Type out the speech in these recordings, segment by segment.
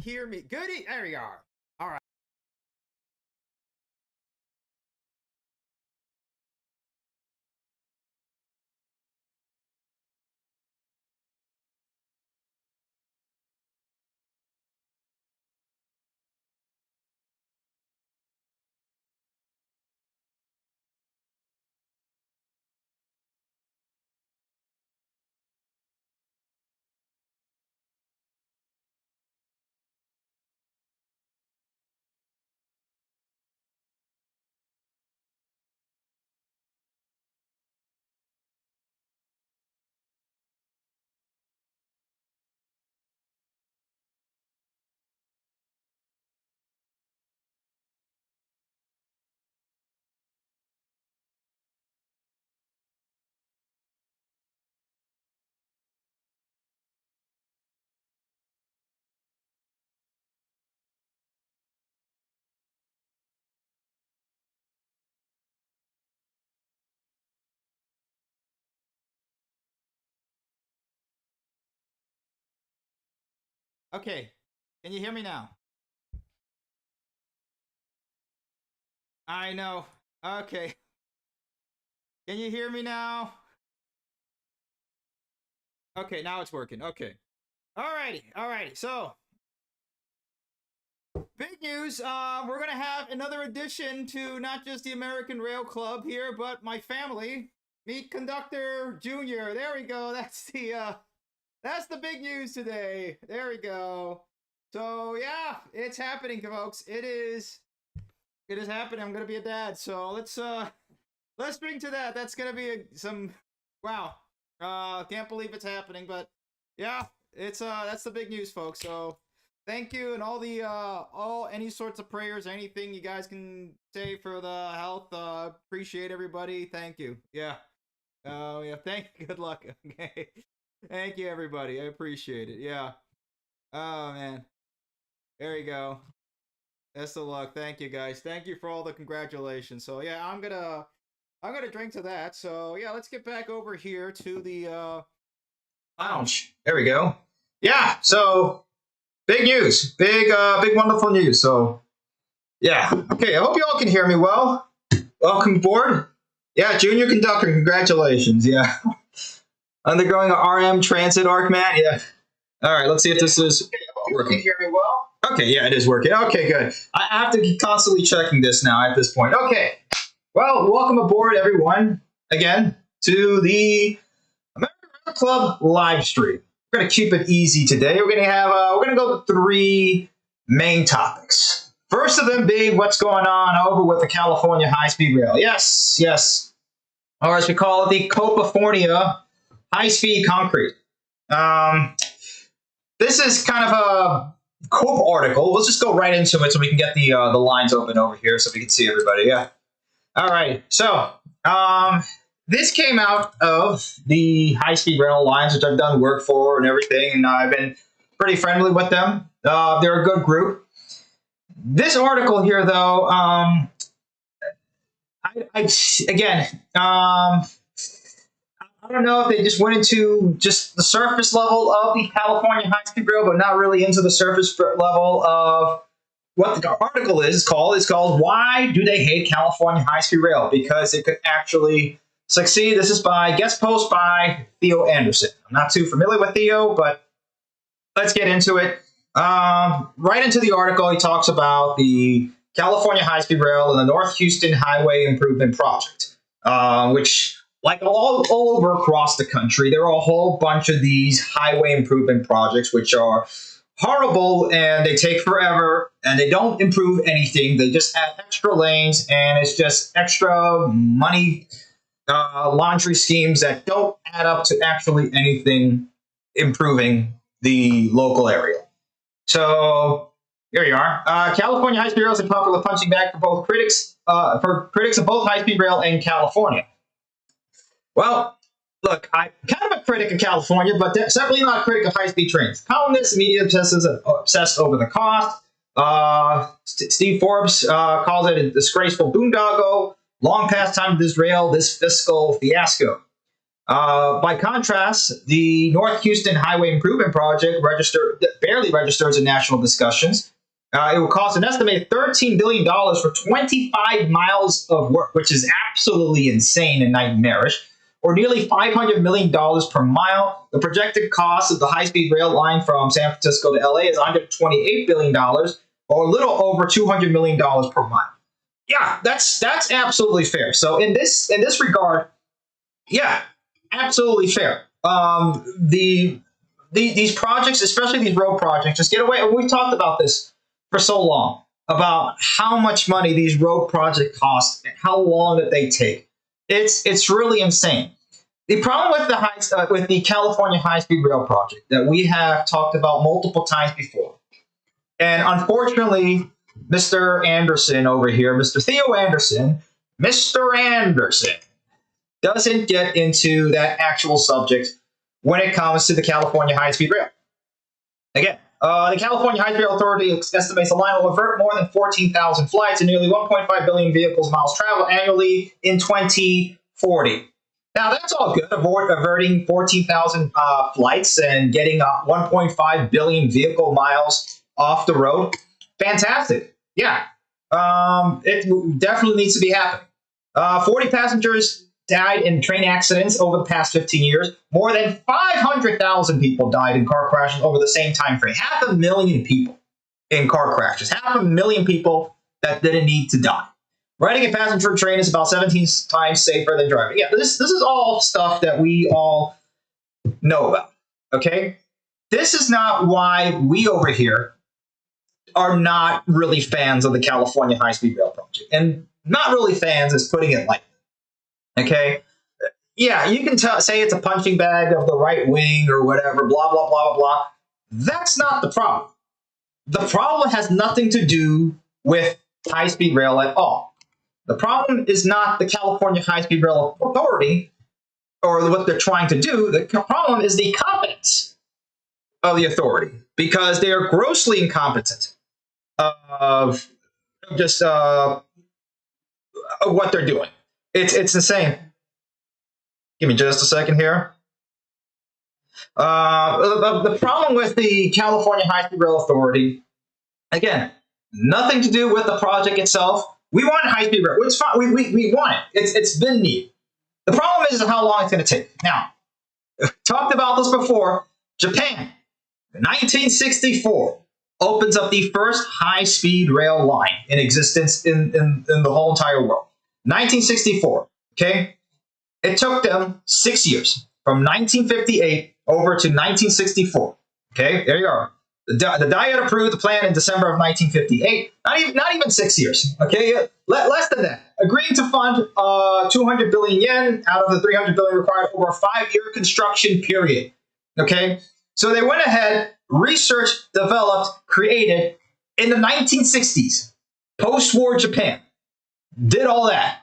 hear me? Goody. There we are. All right. Okay. Can you hear me now? I know. Okay. Can you hear me now? Okay, now it's working. Okay. Alrighty. Alrighty. So, big news. We're going to have another addition to not just the American Rail Club here, but my family. Meet Conductor Junior. There we go. That's the big news today. There we go. So, yeah, it's happening, folks. It is happening. I'm going to be a dad. So, let's bring to that. That's going to be some wow. Can't believe it's happening, but yeah, that's the big news, folks. So, thank you, and all any sorts of prayers, anything you guys can say for the health. Appreciate everybody. Thank you. Yeah. Oh yeah. Good luck. Okay. Thank you, everybody. I appreciate it. Yeah. Oh man. There you go. Best of luck. Thank you, guys. Thank you for all the congratulations. So yeah, I'm gonna drink to that. So yeah, let's get back over here to the lounge. There we go. Yeah. So big news. Big wonderful news. So yeah. Okay. I hope you all can hear me well. Welcome aboard. Yeah, Junior Conductor. Congratulations. Yeah. Undergoing a RM transit arc, man. Yeah. All right. Let's see if this is working. Can you hear me well? Okay. Yeah, it is working. Okay, good. I have to be constantly checking this now at this point. Okay. Well, welcome aboard, everyone, again to the American Rail Club live stream. We're going to keep it easy today. We're going to go with 3 main topics. First of them being what's going on over with the California high-speed rail. Yes, yes. Or as we call it, the Cope-fornia high-speed concrete. This is kind of a Cope article. Let's just go right into it so we can get the lines open over here so we can see everybody. Yeah. All right. So this came out of the high-speed rail lines, which I've done work for and everything, and I've been pretty friendly with them. They're a good group. This article here, though, I don't know if they just went into just the surface level of the California high-speed rail, but not really into the surface level of what the article is called. It's called "Why Do They Hate California High-Speed Rail?" Because it could actually succeed. This is by guest post by Theo Anderson. I'm not too familiar with Theo, but let's get into it. Right into the article, he talks about the California high-speed rail and the North Houston Highway Improvement Project, which, like all over across the country, there are a whole bunch of these highway improvement projects, which are horrible, and they take forever, and they don't improve anything. They just add extra lanes, and it's just extra money, laundry schemes that don't add up to actually anything improving the local area. So here you are. California high-speed rail is a popular punching bag for both critics, of both high-speed rail and California. Well, look, I'm kind of a critic of California, but certainly not a critic of high-speed trains. Columnists, media obsessed over the cost. Steve Forbes calls it a disgraceful boondoggle. Long past time to disrail this fiscal fiasco. By contrast, the North Houston Highway Improvement Project barely registers in national discussions. It will cost an estimated $13 billion for 25 miles of work, which is absolutely insane and nightmarish, or nearly $500 million per mile. The projected cost of the high-speed rail line from San Francisco to LA is $128 billion, or a little over $200 million per mile. Yeah, that's absolutely fair. So in this regard, yeah, absolutely fair. These projects, especially these road projects, just get away. We've talked about this for so long about how much money these road projects cost and how long that they take. It's really insane. The problem with the California high-speed rail project that we have talked about multiple times before, and unfortunately, Mr. Anderson over here, Mr. Theo Anderson, Mr. Anderson doesn't get into that actual subject when it comes to the California high-speed rail. Again, the California High-Speed Rail Authority estimates the line will avert more than 14,000 flights and nearly 1.5 billion vehicles miles traveled annually in 2040. Now, that's all good, averting 14,000 flights and getting 1.5 billion vehicle miles off the road. Fantastic. Yeah. It definitely needs to be happening. 40 passengers died in train accidents over the past 15 years. More than 500,000 people died in car crashes over the same time frame. 500,000 people in car crashes. 500,000 people that didn't need to die. Riding a passenger train is about 17 times safer than driving. Yeah, this is all stuff that we all know about, okay? This is not why we over here are not really fans of the California high-speed rail project. And not really fans is putting it lightly, okay? Yeah, you can say it's a punching bag of the right wing or whatever, blah, blah, blah, blah, blah. That's not the problem. The problem has nothing to do with high-speed rail at all. The problem is not the California High-Speed Rail Authority or what they're trying to do. The problem is the competence of the authority, because they are grossly incompetent of just what they're doing. It's insane. Give me just a second here. The problem with the California High-Speed Rail Authority, again, nothing to do with the project itself. We want high-speed rail. It's fine. We want it. It's been needed. The problem is how long it's going to take. Now, talked about this before. Japan, 1964, opens up the first high-speed rail line in existence in the whole entire world. 1964, okay? It took them 6 years, from 1958 over to 1964. Okay, there you are. The Diet approved the plan in December of 1958. Not even 6 years. Okay, less than that. Agreeing to fund 200 billion yen out of the 300 billion required over a 5-year construction period. Okay, so they went ahead, researched, developed, created in the 1960s, post-war Japan. Did all that.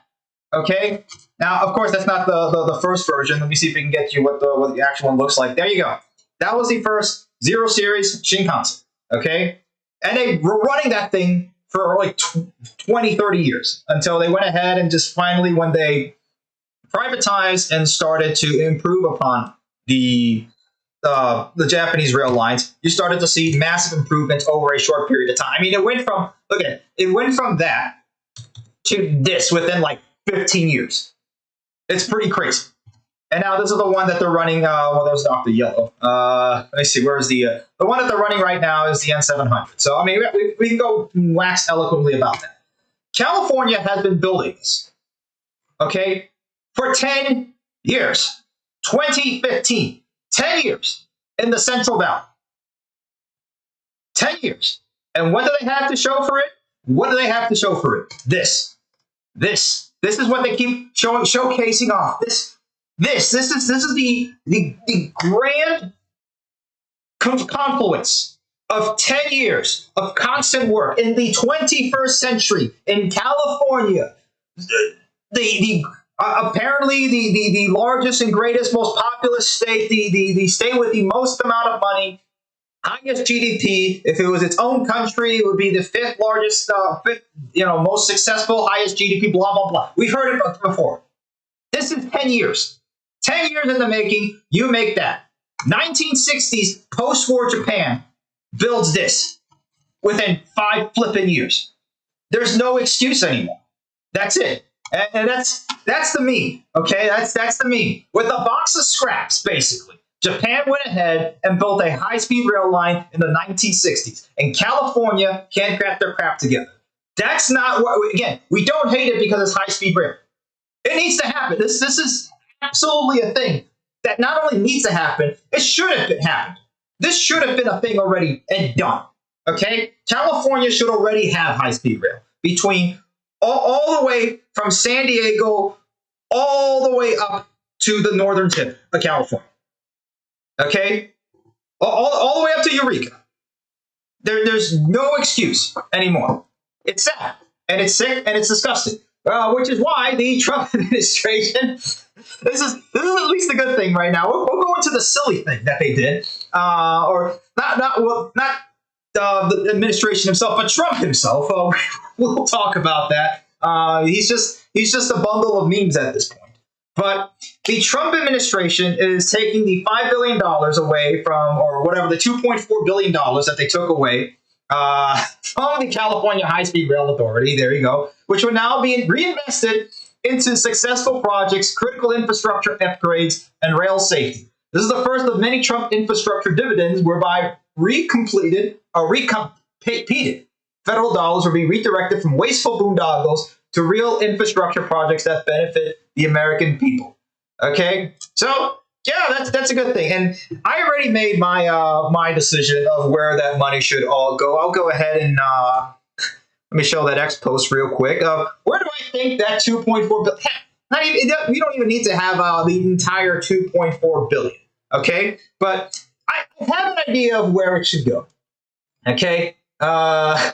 Okay. Now, of course, that's not the first version. Let me see if we can get you what the actual one looks like. There you go. That was the first Zero Series Shinkansen, okay? And they were running that thing for like 20, 30 years until they went ahead and just finally, when they privatized and started to improve upon the Japanese rail lines, you started to see massive improvements over a short period of time. I mean, it went from that to this within like 15 years. It's pretty crazy. And now this is the one that they're running. Well, there's Dr. Yellow. Let me see. Where's the one that they're running right now is the N700. So, I mean, we can go wax eloquently about that. California has been building this, okay, for 10 years. 2015, 10 years in the Central Valley. 10 years. And what do they have to show for it? What do they have to show for it? This is what they keep showcasing off. This is the grand confluence of 10 years of constant work in the 21st century in California. Apparently the largest and greatest, most populous state, the state with the most amount of money, highest GDP. If it was its own country, it would be the fifth largest, most successful, highest GDP, blah, blah, blah. We've heard it before. This is 10 years. 10 years in the making, you make that. 1960s post-war Japan builds this within 5 flipping years. There's no excuse anymore. That's it. And that's the meme, okay? That's the meme. With a box of scraps, basically. Japan went ahead and built a high-speed rail line in the 1960s. And California can't get their crap together. That's not what, again, we don't hate it because it's high-speed rail. It needs to happen. This is absolutely a thing that not only needs to happen, it should have happened. This should have been a thing already and done. Okay? California should already have high-speed rail between all the way from San Diego all the way up to the northern tip of California. Okay? All the way up to Eureka. There's no excuse anymore. It's sad, and it's sick, and it's disgusting. Which is why the Trump administration, this is at least a good thing right now. We'll go into the silly thing that they did, or not the administration himself, but Trump himself. We'll talk about that. He's just a bundle of memes at this point. But the Trump administration is taking the $5 billion away from, or whatever, the $2.4 billion that they took away from the California High-Speed Rail Authority, there you go, which will now be reinvested into successful projects, critical infrastructure upgrades, and rail safety. This is the first of many Trump infrastructure dividends whereby repeated federal dollars will be redirected from wasteful boondoggles to real infrastructure projects that benefit the American people. Okay? So, yeah, that's a good thing. And I already made my my decision of where that money should all go. I'll go ahead and let me show that X post real quick. Where do I think that 2.4 billion? Not even, you don't even need to have the entire 2.4 billion. Okay, but I have an idea of where it should go. Okay, that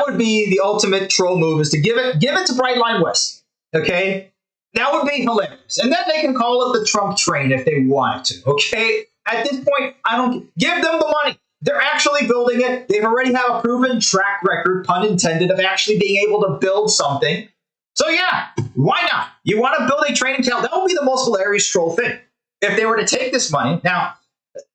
would be the ultimate troll move, is to give it to Brightline West. Okay. That would be hilarious. And then they can call it the Trump train if they wanted to, okay? At this point, I don't give them the money. They're actually building it. They've already have a proven track record, pun intended, of actually being able to build something. So yeah, why not? You want to build a train in Cal? That would be the most hilarious troll thing. If they were to take this money, now,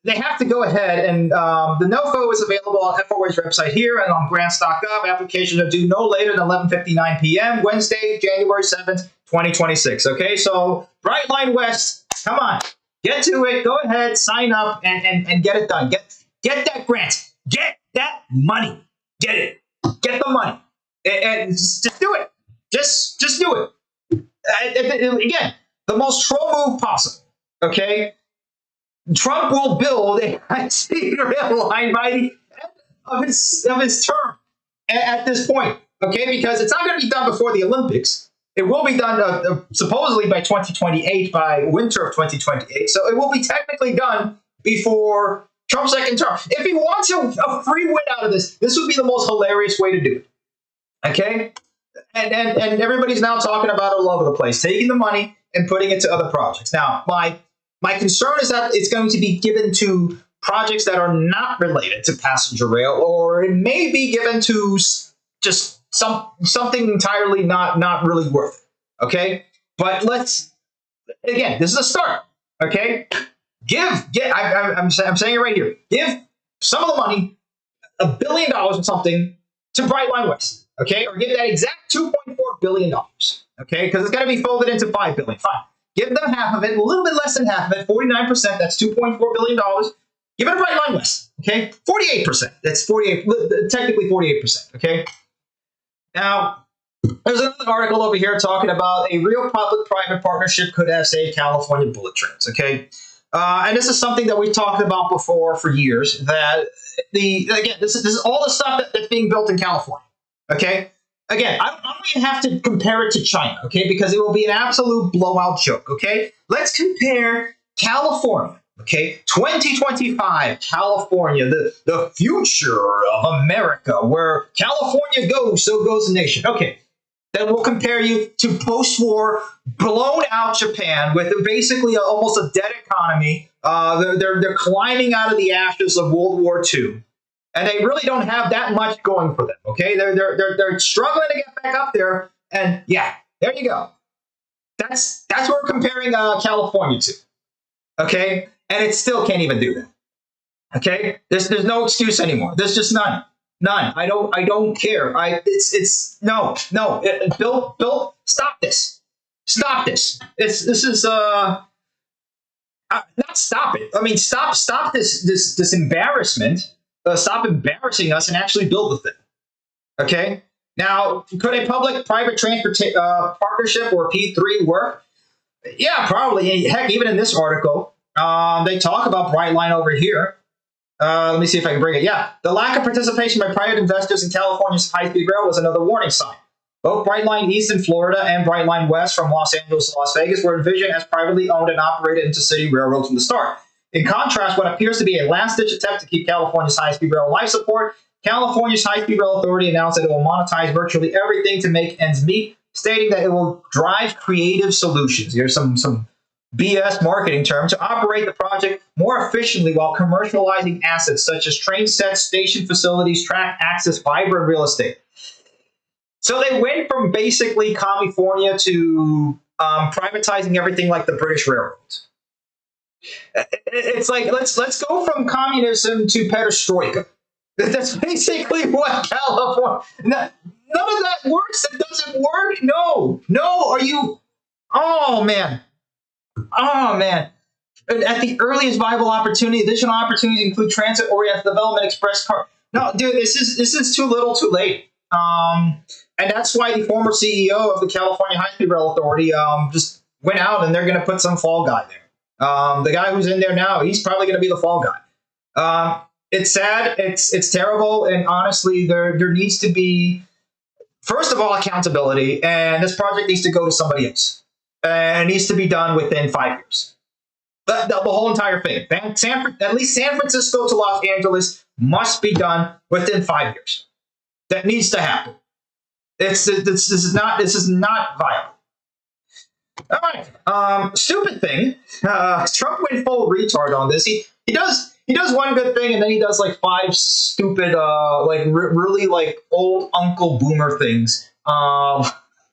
they have to go ahead and the NOFO is available on FOA's website here and on grants.gov. Applications are due no later than 11:59 p.m. Wednesday, January 7th, 2026. Okay, so Brightline West, come on, get to it. Go ahead, sign up, and get it done. Get that grant. Get that money. Get it. Get the money. And just do it. Just do it. Again, the most troll move possible. Okay. Trump will build a high-speed rail line by the end of his term at this point, okay? Because it's not going to be done before the Olympics. It will be done supposedly by 2028, by winter of 2028. So it will be technically done before Trump's second term. If he wants a free win out of this would be the most hilarious way to do it, okay? And everybody's now talking about it all over the place, taking the money and putting it to other projects. Now, my concern is that it's going to be given to projects that are not related to passenger rail, or it may be given to just something entirely not really worth it. Okay, but again, this is a start. Okay, I'm saying it right here. Give some of the money, $1 billion or something, to Brightline West. Okay, or give that exact $2.4 billion. Okay, because it's going to be folded into $5 billion. Fine. Give them half of it, a little bit less than half of it, 49%, that's $2.4 billion. Give it to Brightline West, okay? 48%, that's technically 48%, okay? Now, there's another article over here talking about a real public-private partnership could have saved California bullet trains, okay? And this is something that we've talked about before for years, that this is all the stuff that's being built in California, okay? Again, I don't even have to compare it to China, okay? Because it will be an absolute blowout joke, okay? Let's compare California, okay? 2025, California, the future of America, where California goes, so goes the nation. Okay, then we'll compare you to post-war, blown-out Japan with basically almost a dead economy. They're climbing out of the ashes of World War II. And they really don't have that much going for them, okay? They're struggling to get back up there, and yeah, there you go. That's what we're comparing California to. Okay, and it still can't even do that. Okay, there's no excuse anymore. There's just none. None. I don't care. It's no. Bill, stop this. Stop this. This is not stop it. I mean, stop this embarrassment. Stop embarrassing us and actually build the thing. Okay. Now, could a public-private transport partnership or P3 work? Yeah, probably. Heck, even in this article, they talk about Brightline over here. Let me see if I can bring it. Yeah, the lack of participation by private investors in California's high-speed rail was another warning sign. Both Brightline East in Florida and Brightline West from Los Angeles to Las Vegas were envisioned as privately owned and operated intercity railroads from the start. In contrast, what appears to be a last-ditch attempt to keep California's high-speed rail life support, California's High-Speed Rail Authority announced that it will monetize virtually everything to make ends meet, stating that it will drive creative solutions. Here's some BS marketing term to operate the project more efficiently while commercializing assets such as train sets, station facilities, track access, fiber, and real estate. So they went from basically Cope-fornia to privatizing everything like the British railroads. It's like let's go from communism to perestroika. That's basically what California. None of that works. It doesn't work. No. Are you? Oh man. At the earliest viable opportunity, additional opportunities include transit-oriented development, express car. No, dude, this is too little, too late. And that's why the former CEO of the California High-Speed Rail Authority just went out, and they're going to put some fall guy there. The guy who's in there now, he's probably going to be the fall guy. It's sad. It's terrible. And honestly, there needs to be, first of all, accountability. And this project needs to go to somebody else. And it needs to be done within 5 years. The whole entire thing. At least San Francisco to Los Angeles must be done within 5 years. That needs to happen. This is not viable. All right. Stupid thing. Trump went full retard on this. He does one good thing, and then he does like 5 stupid, really like old Uncle Boomer things,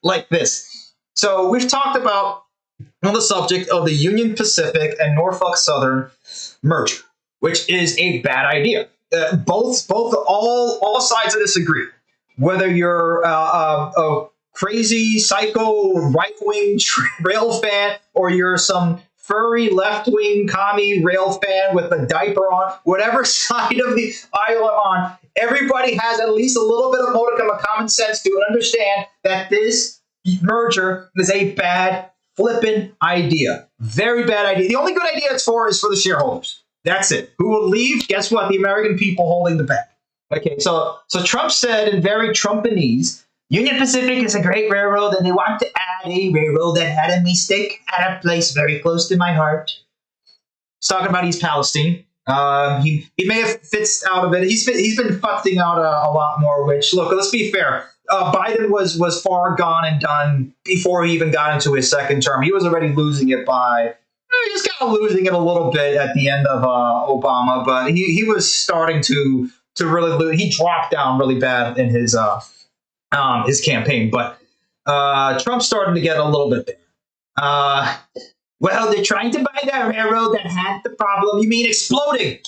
like this. So we've talked about on the subject of the Union Pacific and Norfolk Southern merger, which is a bad idea. All sides of this agree. Whether you're a crazy psycho right-wing rail fan, or you're some furry left-wing commie rail fan with a diaper on, whatever side of the aisle on, everybody has at least a little bit of modicum of common sense to understand that this merger is a bad flippin' idea. Very bad idea. The only good idea it's for is for the shareholders. That's it. Who will leave? Guess what? The American people holding the bag. Okay, so Trump said in very Trumpanese, Union Pacific is a great railroad, and they want to add a railroad that had a mistake at a place very close to my heart. He's talking about East Palestine. He may have fixed out of it. He's been futzing out a lot more. Which, look, let's be fair. Biden was far gone and done before he even got into his second term. He was already losing it he was kind of losing it a little bit at the end of Obama, but he was starting to really lose. He dropped down really bad in his campaign, but Trump's starting to get a little bit there. Well, they're trying to buy that railroad that had the problem. You mean exploding?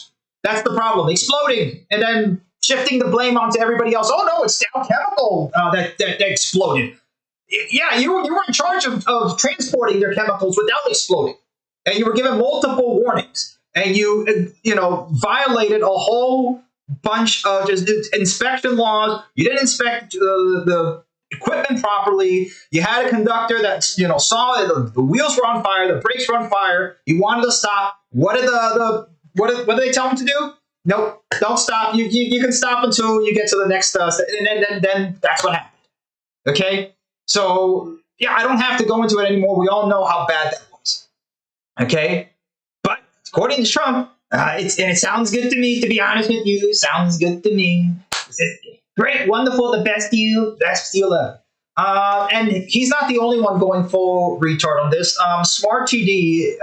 That's the problem, exploding, and then shifting the blame onto everybody else. Oh no, it's Dow Chemical that exploded. Yeah, you were in charge of transporting their chemicals without exploding, and you were given multiple warnings, and you violated a whole bunch of just inspection laws. You didn't inspect the equipment properly. You had a conductor that saw that the wheels were on fire, the brakes were on fire. You wanted to stop. What did they tell him to do? Nope, don't stop. You can stop until you get to the next and then that's what happened. Okay, so yeah, I don't have to go into it anymore. We all know how bad that was. Okay, but according to Trump, it sounds good to me. To be honest with you, sounds good to me. Great, wonderful, the best deal ever. And he's not the only one going full retard on this. Smart TD,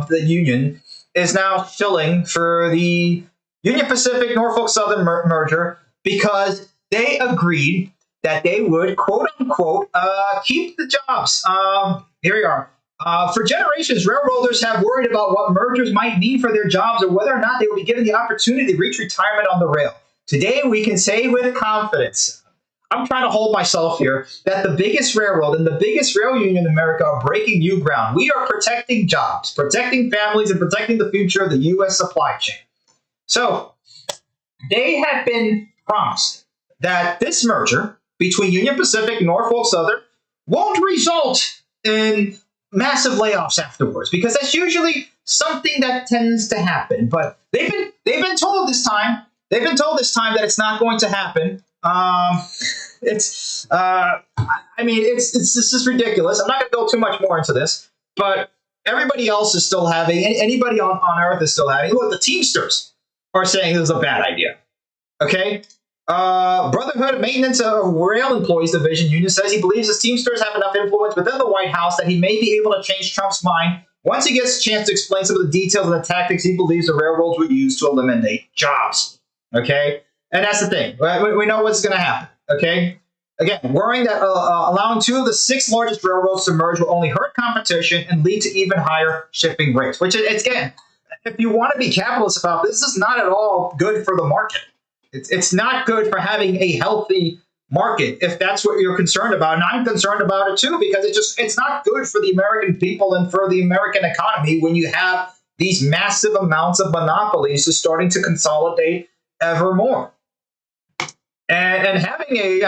the union, is now shilling for the Union Pacific Norfolk Southern merger because they agreed that they would, quote unquote, keep the jobs. here we are. For generations, railroaders have worried about what mergers might mean for their jobs or whether or not they will be given the opportunity to reach retirement on the rail. Today, we can say with confidence, I'm trying to hold myself here, that the biggest railroad and the biggest rail union in America are breaking new ground. We are protecting jobs, protecting families, and protecting the future of the U.S. supply chain. So, they have been promised that this merger between Union Pacific and Norfolk Southern won't result in massive layoffs afterwards, because that's usually something that tends to happen. But they've been told this time. They've been told this time that it's not going to happen. It's just ridiculous. I'm not going to go too much more into this, but everybody else is still having, anybody on Earth is still having. Look, the Teamsters are saying this is a bad idea. Okay. Brotherhood Maintenance of Rail Employees Division Union says he believes his Teamsters have enough influence within the White House that he may be able to change Trump's mind once he gets a chance to explain some of the details and the tactics he believes the railroads would use to eliminate jobs. Okay? And that's the thing. We know what's going to happen. Okay? Again, worrying that allowing 2 of the 6 largest railroads to merge will only hurt competition and lead to even higher shipping rates, which is, again, if you want to be capitalist about this is not at all good for the market. It's not good for having a healthy market if that's what you're concerned about. And I'm concerned about it too, because it's not good for the American people and for the American economy when you have these massive amounts of monopolies just starting to consolidate ever more. And having the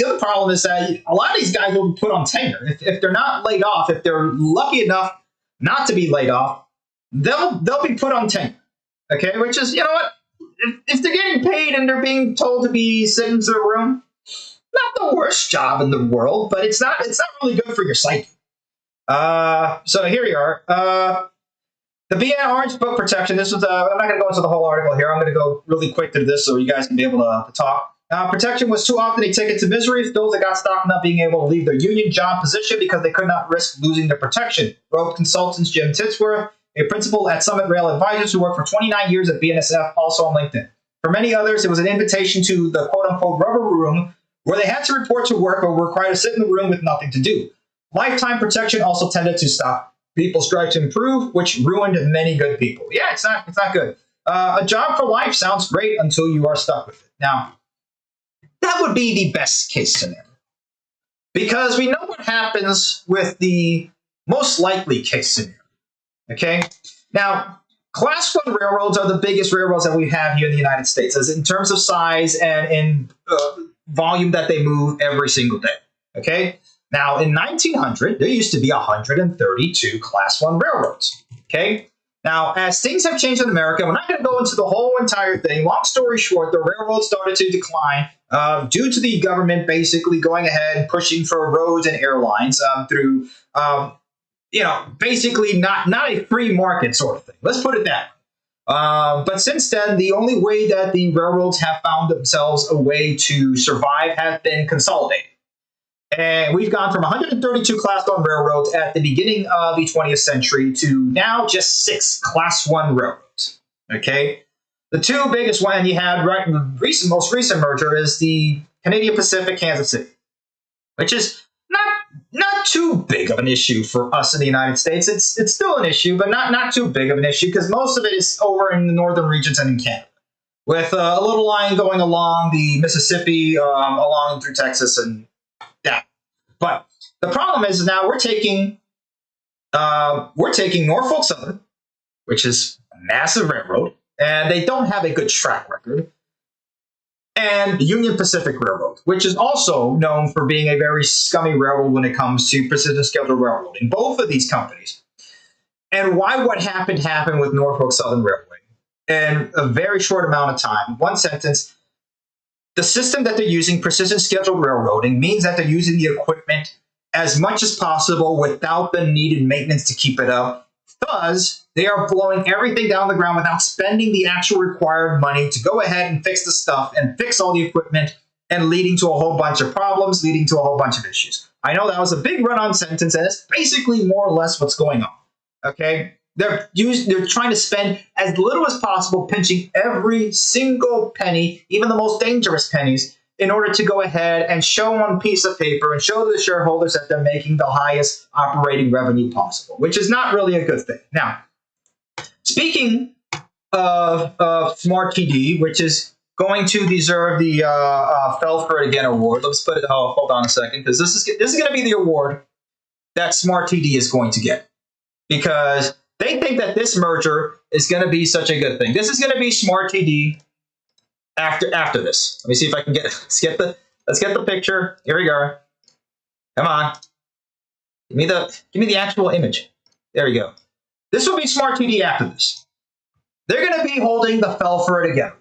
other problem is that a lot of these guys will be put on tenure. If they're not laid off, if they're lucky enough not to be laid off, they'll be put on tenure. Okay, which is, you know what? If they're getting paid and they're being told to be sitting in the room, not the worst job in the world, but it's not really good for your psyche. So here we are. The BN Orange Book Protection. This was I'm not going to go into the whole article here. I'm going to go really quick through this so you guys can be able to talk. Protection was too often a ticket to misery for those that got stuck not being able to leave their union job position because they could not risk losing their protection, wrote consultants Jim Titsworth, a principal at Summit Rail Advisors who worked for 29 years at BNSF, also on LinkedIn. For many others, it was an invitation to the quote-unquote rubber room where they had to report to work or were required to sit in the room with nothing to do. Lifetime protection also tended to stop people's drive to improve, which ruined many good people. Yeah, it's not good. A job for life sounds great until you are stuck with it. Now, that would be the best case scenario, because we know what happens with the most likely case scenario. Okay. Now, Class 1 railroads are the biggest railroads that we have here in the United States, as in terms of size and in volume that they move every single day. Okay. Now, in 1900, there used to be 132 Class 1 railroads. Okay. Now, as things have changed in America, we're not going to go into the whole entire thing. Long story short, the railroads started to decline due to the government basically going ahead and pushing for roads and airlines through basically not a free market sort of thing. Let's put it that way. But since then, the only way that the railroads have found themselves a way to survive has been consolidating. And we've gone from 132 Class 1 railroads at the beginning of the 20th century to now just 6 Class 1 railroads. Okay? The 2 biggest one you had the most recent merger is the Canadian Pacific Kansas City, which is not too big of an issue for us in the United States. It's still an issue, but not too big of an issue because most of it is over in the northern regions and in Canada, with a little line going along the Mississippi, along through Texas and that. But the problem is now we're taking Norfolk Southern, which is a massive railroad, and they don't have a good track record, and Union Pacific Railroad, which is also known for being a very scummy railroad when it comes to precision scheduled railroading. Both of these companies. And why what happened with Norfolk Southern Railway in a very short amount of time. One sentence. The system that they're using, precision scheduled railroading, means that they're using the equipment as much as possible without the needed maintenance to keep it up. Thus, they are blowing everything down the ground without spending the actual required money to go ahead and fix the stuff and fix all the equipment, and leading to a whole bunch of problems, leading to a whole bunch of issues. I know that was a big run-on sentence, and it's basically more or less what's going on. Okay? They're trying to spend as little as possible, pinching every single penny, even the most dangerous pennies, in order to go ahead and show on a piece of paper and show the shareholders that they're making the highest operating revenue possible, which is not really a good thing. Now, speaking of Smart TD, which is going to deserve the Fell for It Again award. Let's put it. Oh, hold on a second, because this is going to be the award that Smart TD is going to get, because they think that this merger is going to be such a good thing. This is going to be Smart TD after this. Let me see if I can let's get the picture. Here we go. Come on, give me the actual image. There we go. This will be Smart TD after this. They're going to be holding the Fell for It Again.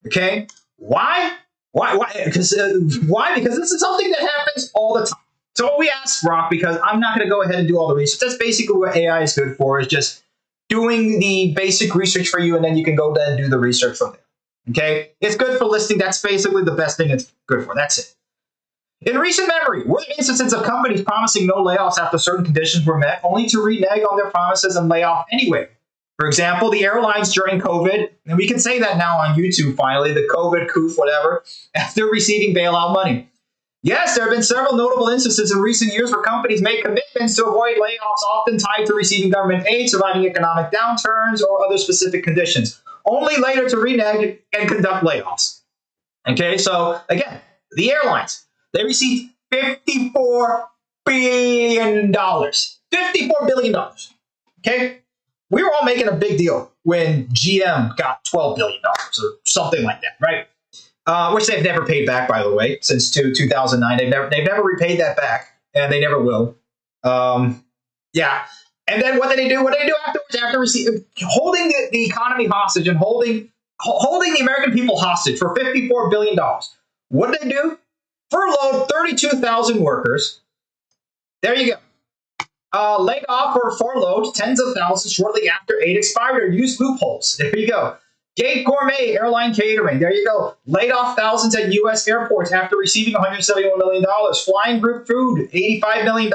Okay, why? Because this is something that happens all the time. So we asked Brock, because I'm not going to go ahead and do all the research. That's basically what AI is good for, is just doing the basic research for you, and then you can go then and do the research from there. Okay, it's good for listing. That's basically the best thing it's good for. That's it. In recent memory, were there instances of companies promising no layoffs after certain conditions were met, only to renege on their promises and lay off anyway? For example, the airlines during COVID, and we can say that now on YouTube finally, the COVID coup, whatever, after receiving bailout money. Yes, there have been several notable instances in recent years where companies made commitments to avoid layoffs, often tied to receiving government aid, surviving economic downturns, or other specific conditions, only later to renege and conduct layoffs. Okay, so again, the airlines, they received $54 billion. $54 billion. Okay? We were all making a big deal when GM got $12 billion or something like that, right? Which they've never paid back, by the way, since 2009. They've never repaid that back, and they never will. Yeah. And then what did they do? What did they do afterwards? After holding the economy hostage and holding the American people hostage for $54 billion. What did they do? Furloughed 32,000 workers. There you go. Laid off or furloughed tens of thousands shortly after aid expired or used loopholes. There you go. Gate Gourmet Airline Catering. There you go. Laid off thousands at U.S. airports after receiving $171 million. Flying Group Food, $85 million.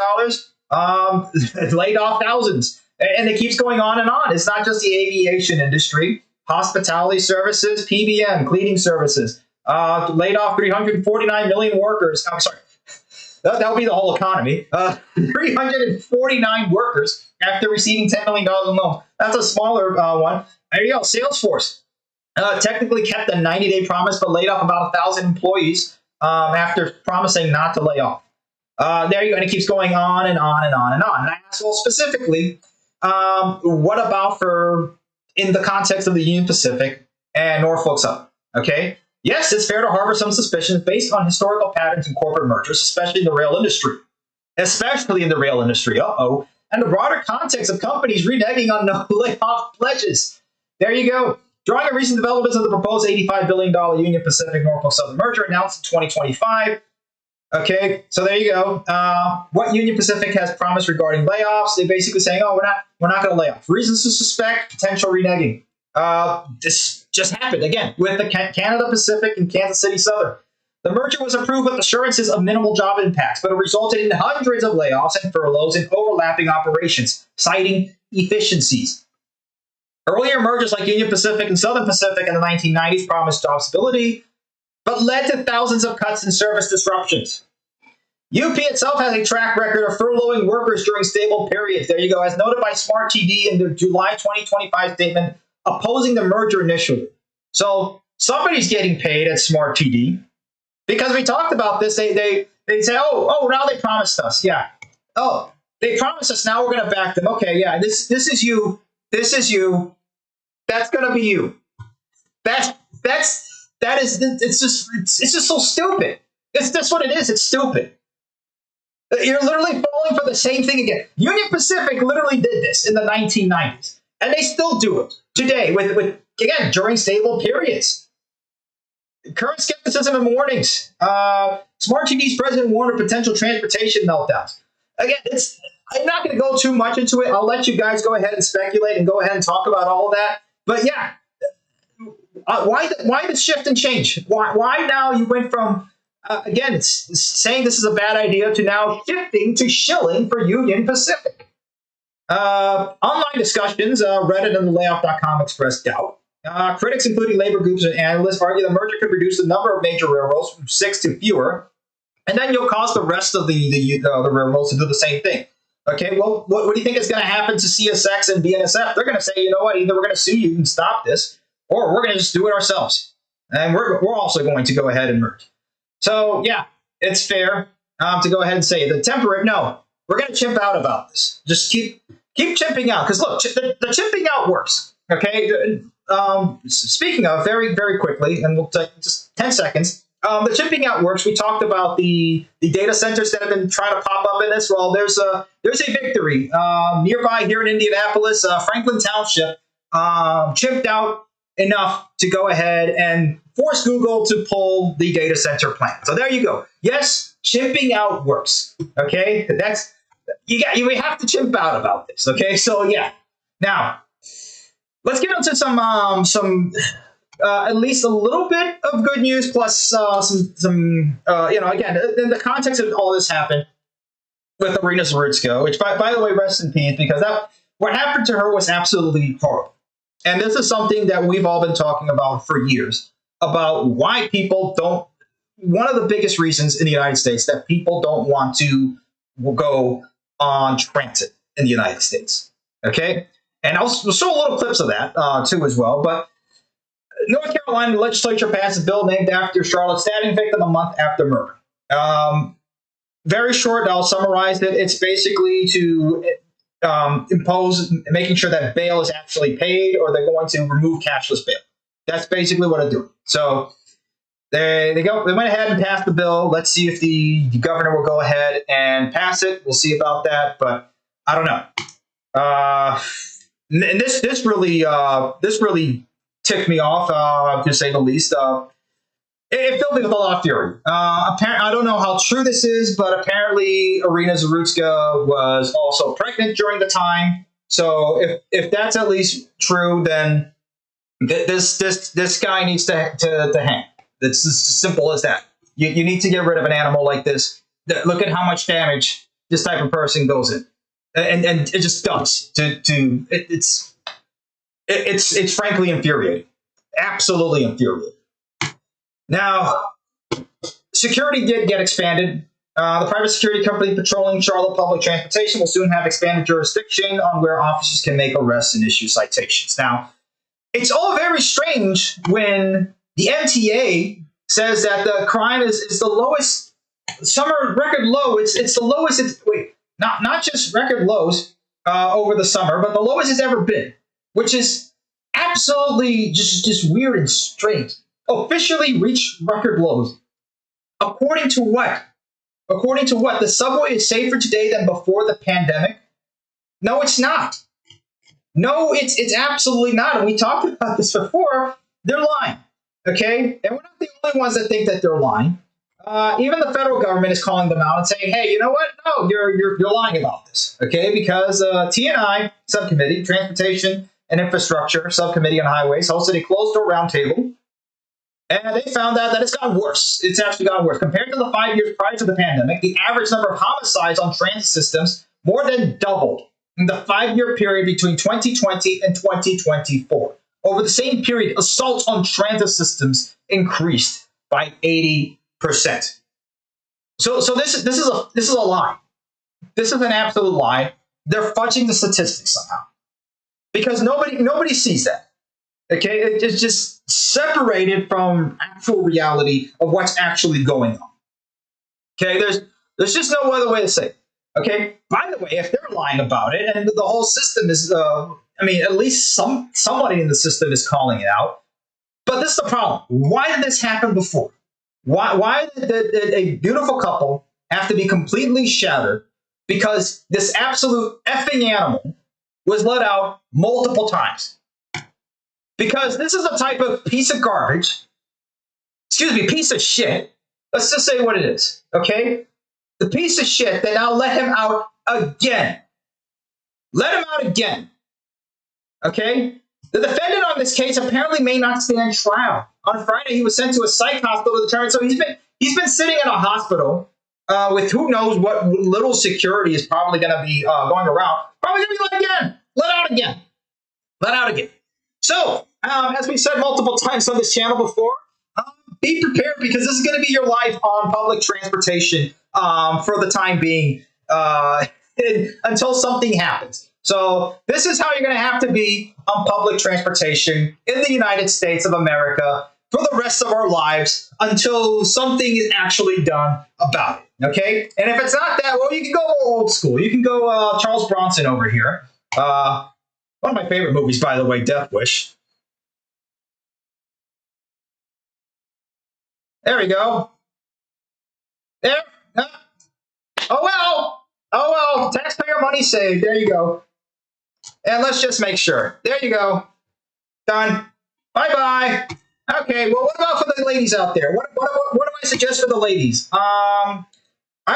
Laid off thousands. And it keeps going on and on. It's not just the aviation industry. Hospitality services, PBM, cleaning services. Laid off 349 million workers. I'm sorry. That would be the whole economy. 349 workers after receiving $10 million in loans. That's a smaller one. There you go. Salesforce technically kept the 90-day promise, but laid off about 1,000 employees after promising not to lay off. There you go. And it keeps going on and on and on and on. And I asked, well, specifically, what about in the context of the Union Pacific and Norfolk Southern? Okay. Yes, it's fair to harbor some suspicions based on historical patterns in corporate mergers, especially in the rail industry. Uh-oh. And the broader context of companies reneging on no layoff pledges. There you go. Drawing on recent developments of the proposed $85 billion Union Pacific-Norfolk Southern merger announced in 2025. Okay, so there you go. What Union Pacific has promised regarding layoffs, they're basically saying, oh, we're not going to lay off. Reasons to suspect potential reneging. This just happened again with the Canada Pacific and Kansas City Southern. The merger was approved with assurances of minimal job impacts, but it resulted in hundreds of layoffs and furloughs in overlapping operations, citing efficiencies. Earlier mergers like Union Pacific and Southern Pacific in the 1990s promised job stability, but led to thousands of cuts and service disruptions. UP itself has a track record of furloughing workers during stable periods. There you go, as noted by Smart TD in their July 2025 statement opposing the merger initially. So somebody's getting paid at Smart TD because we talked about this. They say, oh, now they promised us. Yeah. Oh, they promised us. Now we're going to back them. Okay. Yeah. This is you. This is you. That's going to be you. It's just so stupid. That's what it is. It's stupid. You're literally falling for the same thing again. Union Pacific literally did this in the 1990s, and they still do it today with again, during stable periods. Current skepticism and warnings. Smart TD's president warned of potential transportation meltdowns. Again, I'm not going to go too much into it. I'll let you guys go ahead and speculate and go ahead and talk about all of that. But yeah, why the shift and change? Why now you went from, again, it's saying this is a bad idea to now shifting to shilling for Union Pacific? Online discussions, Reddit and the layoff.com expressed doubt. Critics, including labor groups and analysts, argue the merger could reduce the number of major railroads from 6 to fewer, and then you'll cause the rest of the railroads to do the same thing. Okay, well, what do you think is going to happen to CSX and BNSF? They're going to say, you know what, either we're going to sue you and stop this, or we're going to just do it ourselves. And we're also going to go ahead and merge. So, yeah, it's fair to go ahead and say the temporary, no, we're going to chimp out about this. Just keep chimping out. Because, look, the chimping out works. Okay, speaking of, very, very quickly, and we'll take just 10 seconds, the chipping out works. We talked about the data centers that have been trying to pop up in this. Well, there's a victory nearby here in Indianapolis. Franklin Township chipped out enough to go ahead and force Google to pull the data center plan. So there you go. Yes, chimping out works. Okay, we have to chimp out about this. Okay, so yeah. Now let's get into some at least a little bit of good news, plus some again, in the context of all this happened with Irina Zarutska, which by the way, rest in peace, because what happened to her was absolutely horrible. And this is something that we've all been talking about for years, about why people don't, one of the biggest reasons in the United States that people don't want to go on transit in the United States. Okay? And we'll show little clips of that too as well. But North Carolina legislature passed a bill named after Charlotte stabbing victim a month after murder. Very short, I'll summarize it. It's basically to impose making sure that bail is actually paid, or they're going to remove cashless bail. That's basically what they're doing. So they went ahead and passed the bill. Let's see if the governor will go ahead and pass it. We'll see about that, but I don't know. And this really ticked me off, to say the least. It filled me with a lot of fury. I don't know how true this is, but apparently Irina Zarutska was also pregnant during the time. So if that's at least true, then this guy needs to hang. It's as simple as that. You need to get rid of an animal like this. Look at how much damage this type of person goes in, and it just does. It's frankly infuriating. Absolutely infuriating. Now, security did get expanded. The private security company patrolling Charlotte public transportation will soon have expanded jurisdiction on where officers can make arrests and issue citations. Now, it's all very strange when the MTA says that the crime is the lowest summer record low. It's the lowest. Not just record lows over the summer, but the lowest it's ever been, which is absolutely just weird and strange. Officially reached record lows. According to what? According to what? The subway is safer today than before the pandemic? No, it's not. No, it's absolutely not. And we talked about this before. They're lying. Okay? And we're not the only ones that think that they're lying. Even the federal government is calling them out and saying, hey, you know what? No, you're lying about this. Okay? Because T&I subcommittee, Transportation and Infrastructure Subcommittee on Highways, hosted a closed-door roundtable. And they found out that it's gotten worse. It's actually gotten worse. Compared to the 5 years prior to the pandemic, the average number of homicides on transit systems more than doubled in the 5-year period between 2020 and 2024. Over the same period, assaults on transit systems increased by 80%. So this is a lie. This is an absolute lie. They're fudging the statistics somehow, because nobody sees that. Okay, it's just separated from actual reality of what's actually going on. Okay, there's just no other way to say it. Okay, by the way, if they're lying about it and the whole system is, at least somebody in the system is calling it out. But this is the problem. Why did this happen before? Why did a beautiful couple have to be completely shattered because this absolute effing animal was let out multiple times? Because this is a type of piece of garbage, piece of shit. Let's just say what it is, okay? The piece of shit that now let him out again. Let him out again, okay? The defendant on this case apparently may not stand trial. On Friday, he was sent to a psych hospital to determine. So he's been sitting in a hospital with who knows what little security is probably going to be going around. Probably going to be let out again. So as we said multiple times on this channel before, be prepared because this is going to be your life on public transportation for the time being until something happens. So this is how you're going to have to be on public transportation in the United States of America for the rest of our lives until something is actually done about it. Okay? And if it's not that, well, you can go old school. You can go Charles Bronson over here. One of my favorite movies, by the way, Death Wish. There we go. There. Oh well. Oh well. Taxpayer money saved. There you go. And let's just make sure. There you go. Done. Bye-bye. Okay, well, what about for the ladies out there? What do I suggest for the ladies? I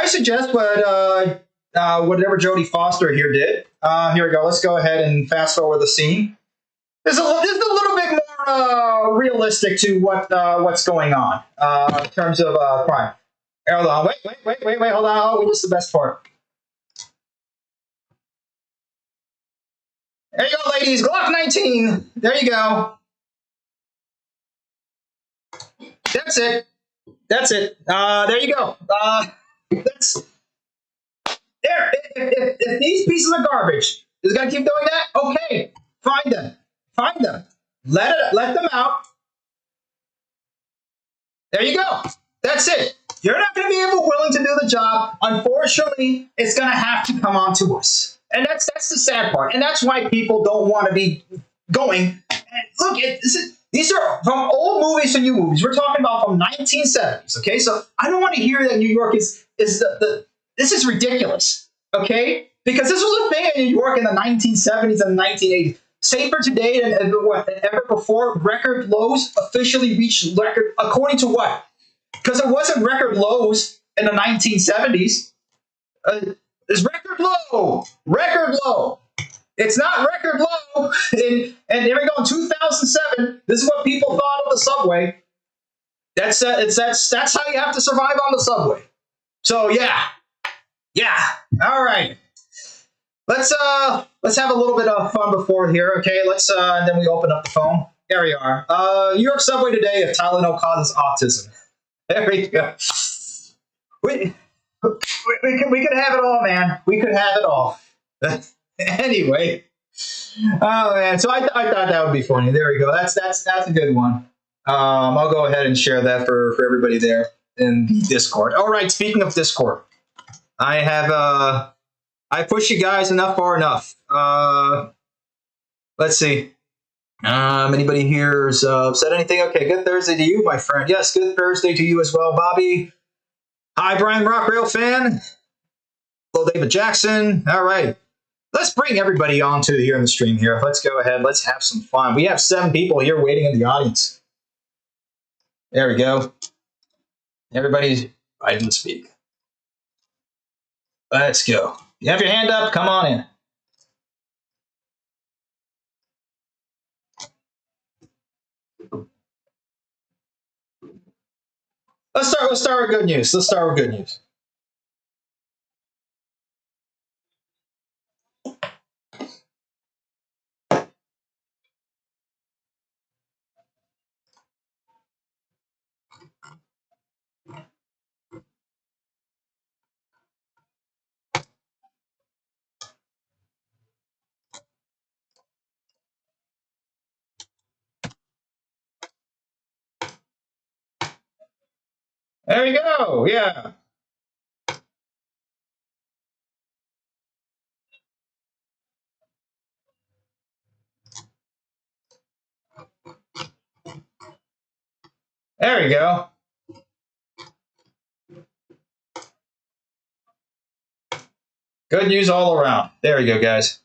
suggest whatever Jodie Foster here did. Here we go. Let's go ahead and fast forward the scene. This is a little bit more realistic to what's going on in terms of crime. Hold on. Wait. Hold on. Oh, this is the best part. There you go, ladies. Glock 19. There you go. That's it. There you go. That's there. If these pieces of garbage is gonna keep doing that, okay. Find them. Let them out. There you go. That's it. You're not going to be willing to do the job. Unfortunately, it's going to have to come on to us. And that's the sad part. And that's why people don't want to be going. And look, these are from old movies to new movies. We're talking about from 1970s. Okay, so I don't want to hear that New York is this is ridiculous. Okay, because this was a thing in New York in the 1970s and 1980s. Safer today than ever before. Record lows officially reached record, according to what? Because it wasn't record lows in the 1970s. It's record low. It's not record low. And here we go in 2007. This is what people thought of the subway. That's how you have to survive on the subway. So yeah. All right. Let's have a little bit of fun before here, okay? And then we open up the phone. There we are. New York subway today. If Tylenol causes autism. There we go. We could have it all, man. We could have it all. Anyway. Oh man. So I thought that would be funny. There we go. That's a good one. I'll go ahead and share that for everybody there in the Discord. All right. Speaking of Discord, I have I pushed you guys far enough. Let's see. Anybody here said anything? Okay, good Thursday to you, my friend. Yes, good Thursday to you as well, Bobby. Hi, Brian Rockreal fan. Hello, David Jackson. All right. Let's bring everybody onto here in the stream here. Let's go ahead. Let's have some fun. We have 7 people here waiting in the audience. There we go. Everybody's I didn't speak. Let's go. You have your hand up? Come on in. Let's start with good news. There you go. Yeah. There we go. Good news all around. There we go, guys.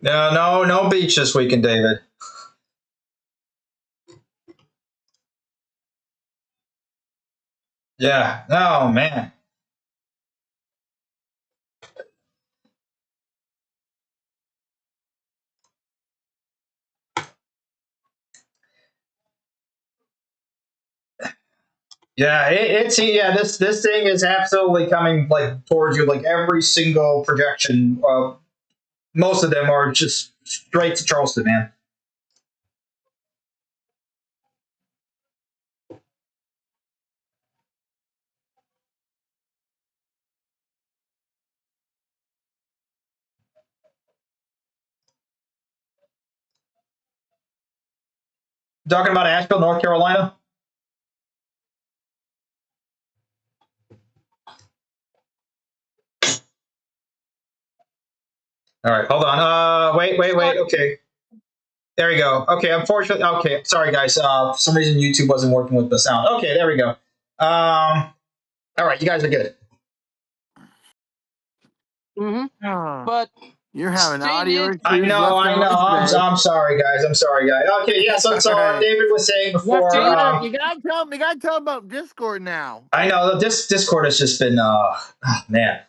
No beach this weekend, David. Yeah. Oh man. Yeah, this thing is absolutely coming like towards you. Like every single projection, most of them are just straight to Charleston, man. Talking about Asheville, North Carolina. All right, hold on. Wait. Okay, there we go. Okay, unfortunately, okay, sorry guys. For some reason YouTube wasn't working with the sound. Okay, there we go. All right, you guys are good. But You're having thing audio is, issues I know, left I and know. right today. I'm sorry, guys. I'm sorry, guys. Okay, yeah. So Alright. David was saying before. David, You gotta tell them about Discord now. I know this Discord has just been. Man.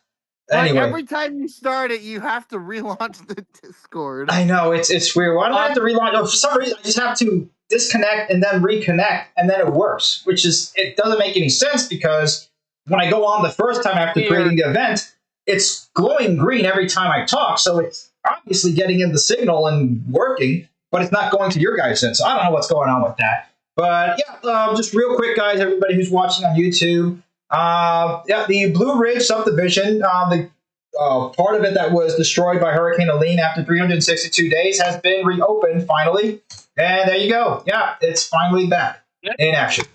Like Anyway, every time you start it, you have to relaunch the Discord. I know it's weird. Why do I have to relaunch? For some reason, I just have to disconnect and then reconnect, and then it works. Which is it doesn't make any sense because when I go on the first time after creating the event, it's glowing green every time I talk. So it's obviously getting in the signal and working, but it's not going to your guys' end. So I don't know what's going on with that. But yeah, just real quick, guys, everybody who's watching on YouTube. Yeah, the Blue Ridge subdivision, the part of it that was destroyed by Hurricane Helene after 362 days has been reopened finally. And there you go. Yeah, it's finally back in action.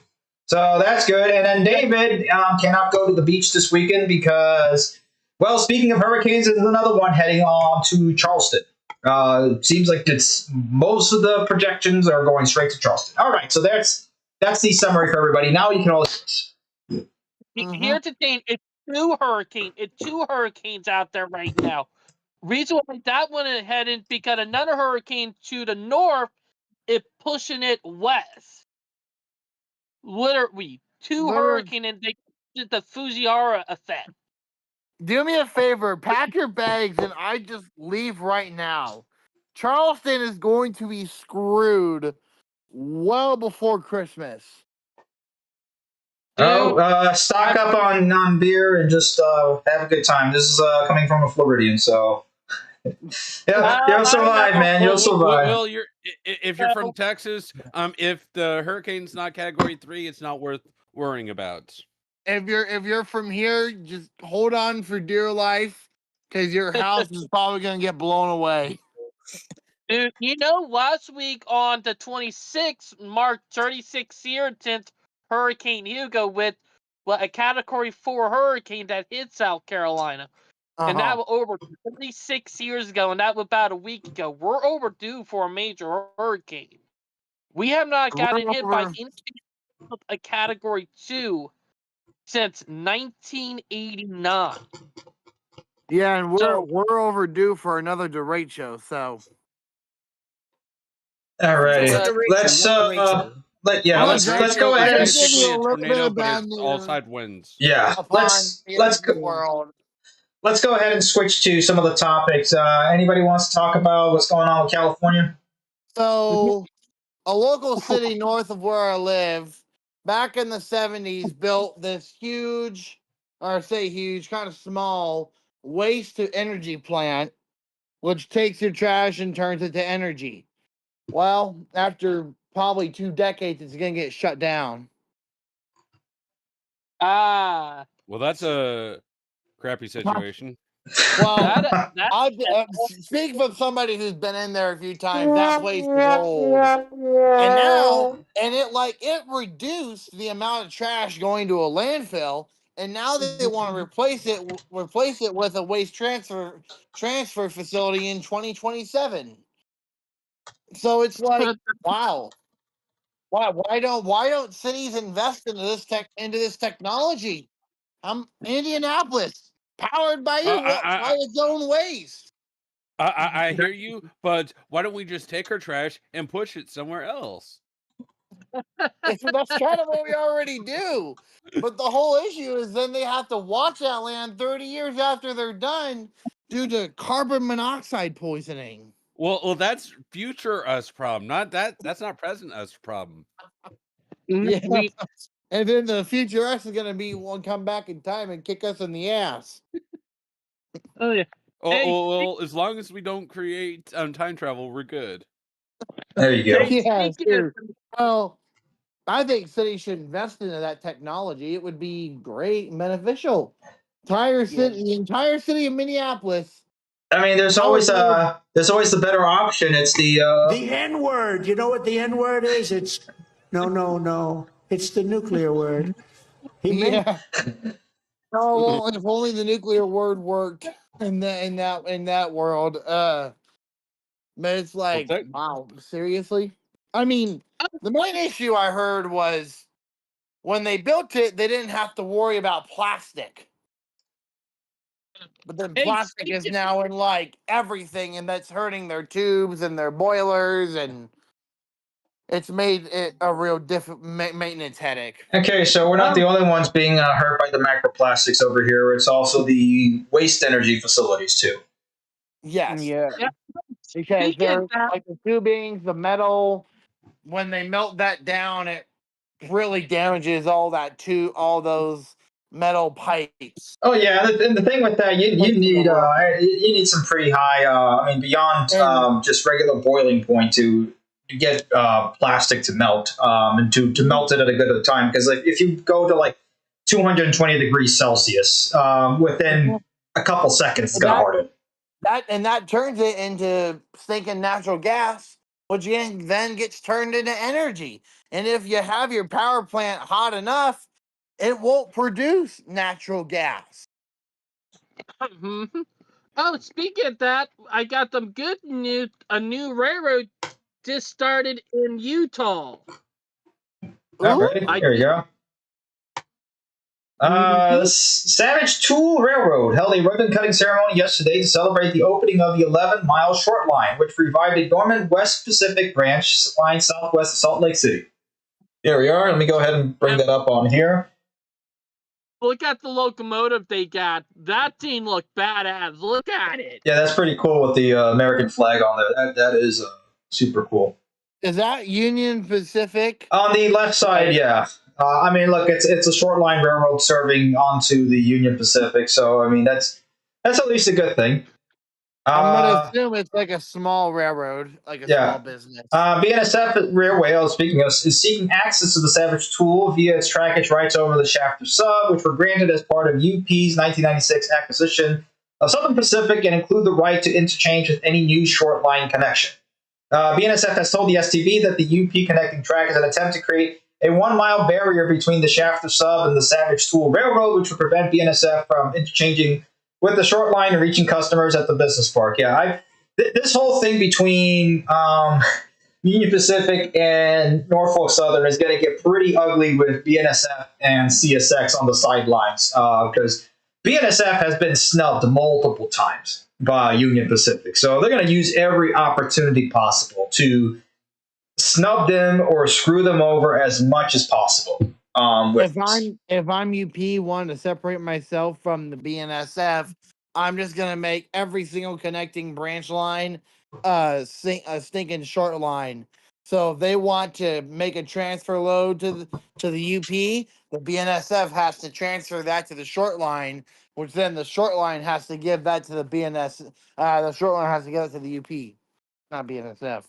So that's good. And then David cannot go to the beach this weekend because, well, speaking of hurricanes, there's another one heading on to Charleston. Seems like it's most of the projections are going straight to Charleston. All right, so that's the summary for everybody. Now you can all. here's the thing: it's two hurricanes out there right now. Reason why that one is heading because another hurricane to the north is pushing it west. Literally, two hurricanes and they did the Fujiwara effect. Do me a favor, pack your bags and I just leave right now. Charleston is going to be screwed well before Christmas. Stock up on beer and just have a good time. This is coming from a Floridian, so yeah, you'll survive, man. You'll survive. Well, if you're from Texas, if the hurricane's not Category 3, it's not worth worrying about. If you're from here, just hold on for dear life, because your house is probably gonna get blown away. Dude, last week on the 26th marked 36 years since Hurricane Hugo with a Category 4 hurricane that hit South Carolina. And that was over 36 years ago, and that was about a week ago. We're overdue for a major hurricane. We have not gotten hit by anything of a Category 2 since 1989. Yeah, and we're overdue for another derecho, so. All right, let's go ahead. It's basically a tornado, but it's all side winds. Yeah, let's go. Let's go ahead and switch to some of the topics. Anybody wants to talk about what's going on with California? So, a local city north of where I live, back in the 70s, built this huge, or say huge, kind of small, waste to energy plant, which takes your trash and turns it to energy. Well, after probably 2 decades, it's going to get shut down. Ah. Well, that's a crappy situation. Well, speak from somebody who's been in there a few times. That place is old, and now, it reduced the amount of trash going to a landfill, and now they want to replace it with a waste transfer facility in 2027. So it's like, wow, why don't cities invest into this technology? Indianapolis, powered by its own waste. I hear you, but why don't we just take our trash and push it somewhere else? That's kind of what we already do. But the whole issue is then they have to watch that land 30 years after they're done due to carbon monoxide poisoning. Well, that's future us problem, not that. That's not present us problem. Yeah, And then the future us is going to be one come back in time and kick us in the ass. Oh yeah. Well, Hey, well, as long as we don't create time travel, we're good. There you go. Hey, Yeah, speaking of, sure. Well, I think cities should invest into that technology. It would be great and beneficial. The entire city of Minneapolis. I mean, there's always the better option. It's the N word. You know what the N word is? It's no. It's the nuclear word. He meant Yeah. Oh, well, if only the nuclear word worked in that world. But it's like, that- wow, seriously? I mean, the main issue I heard was when they built it, they didn't have to worry about plastic. But then hey, plastic is now in like everything, and that's hurting their tubes and their boilers, and it's made it a real maintenance headache. Okay, so we're not the only ones being hurt by the microplastics over here. It's also the waste energy facilities too. Yes. Yeah. yeah, Because speaking they're of that, like the tubing, the metal, when they melt that down, it really damages all those metal pipes. Oh yeah, and the thing with that, you need some pretty high. I mean, beyond And just regular boiling point to get plastic to melt and to melt it at a good time. Because like if you go to like 220 degrees Celsius, within a couple seconds, it's gonna harden. that turns it into stinking natural gas, which then gets turned into energy. And if you have your power plant hot enough, it won't produce natural gas. oh, speaking of that, I got some good news. A new railroad just started in Utah. All Ooh. right, I there you just, go. Mhm. The Savage Tool Railroad held a ribbon-cutting ceremony yesterday to celebrate the opening of the 11-mile short line, which revived a dormant West Pacific branch lying southwest of Salt Lake City. There we are. Let me go ahead and bring that up on here. Look at the locomotive they got. That thing looked badass. Look at it. Yeah, that's pretty cool with the American flag on there. That is super cool. Is that Union Pacific? On the left side, yeah. I mean, look, it's a short line railroad serving onto the Union Pacific, so I mean that's at least a good thing. I'm gonna assume it's like a small railroad, like a small business. BNSF Railway, speaking of, is seeking access to the Savage Tool via its trackage rights over the Shafter Sub, which were granted as part of UP's 1996 acquisition of Southern Pacific and include the right to interchange with any new short line connection. BNSF has told the STB that the UP connecting track is an attempt to create a 1 mile barrier between the Shafter Sub and the Savage Tool Railroad, which would prevent BNSF from interchanging with the short line and reaching customers at the business park. Yeah, this whole thing between Union Pacific and Norfolk Southern is going to get pretty ugly with BNSF and CSX on the sidelines because BNSF has been snubbed multiple times by Union Pacific. So they're going to use every opportunity possible to snub them or screw them over as much as possible. If I'm UP, wanting to separate myself from the BNSF, I'm just gonna make every single connecting branch line a stinking short line. So if they want to make a transfer load to the UP, the BNSF has to transfer that to the short line, which then the short line has to give that to the BNS. The short line has to give it to the UP, not BNSF.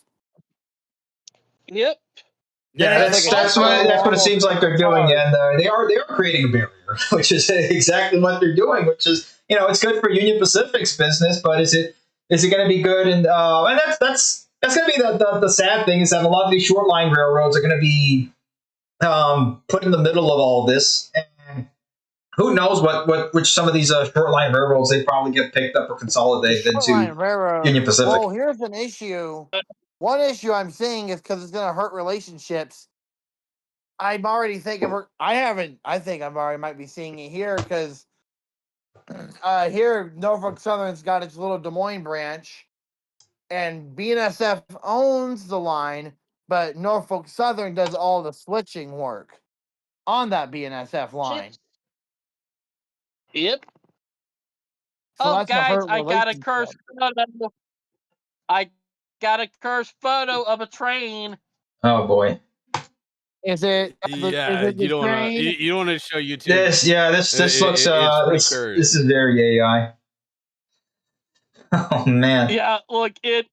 Yep. Yeah, that's what it seems like they're doing, and they are creating a barrier, which is exactly what they're doing. Which is, it's good for Union Pacific's business, but is it going to be good? And that's going to be the sad thing is that a lot of these short line railroads are going to be put in the middle of all this, and who knows which some of these short line railroads they probably get picked up or consolidated into Union Pacific. Well, here's an issue. One issue I'm seeing is because it's going to hurt relationships. I'm already thinking I think I'm already might be seeing it here because here Norfolk Southern's got its little Des Moines branch, and BNSF owns the line, but Norfolk Southern does all the switching work on that BNSF line. Yep. So Oh, that's guys, I got a cursed photo. I got a cursed photo of a train. Oh boy. Is it? Yeah, Is it you the don't want to. train? You don't want to show YouTube. This looks it's pretty this cursed. is very AI. Oh man. Yeah, look, it's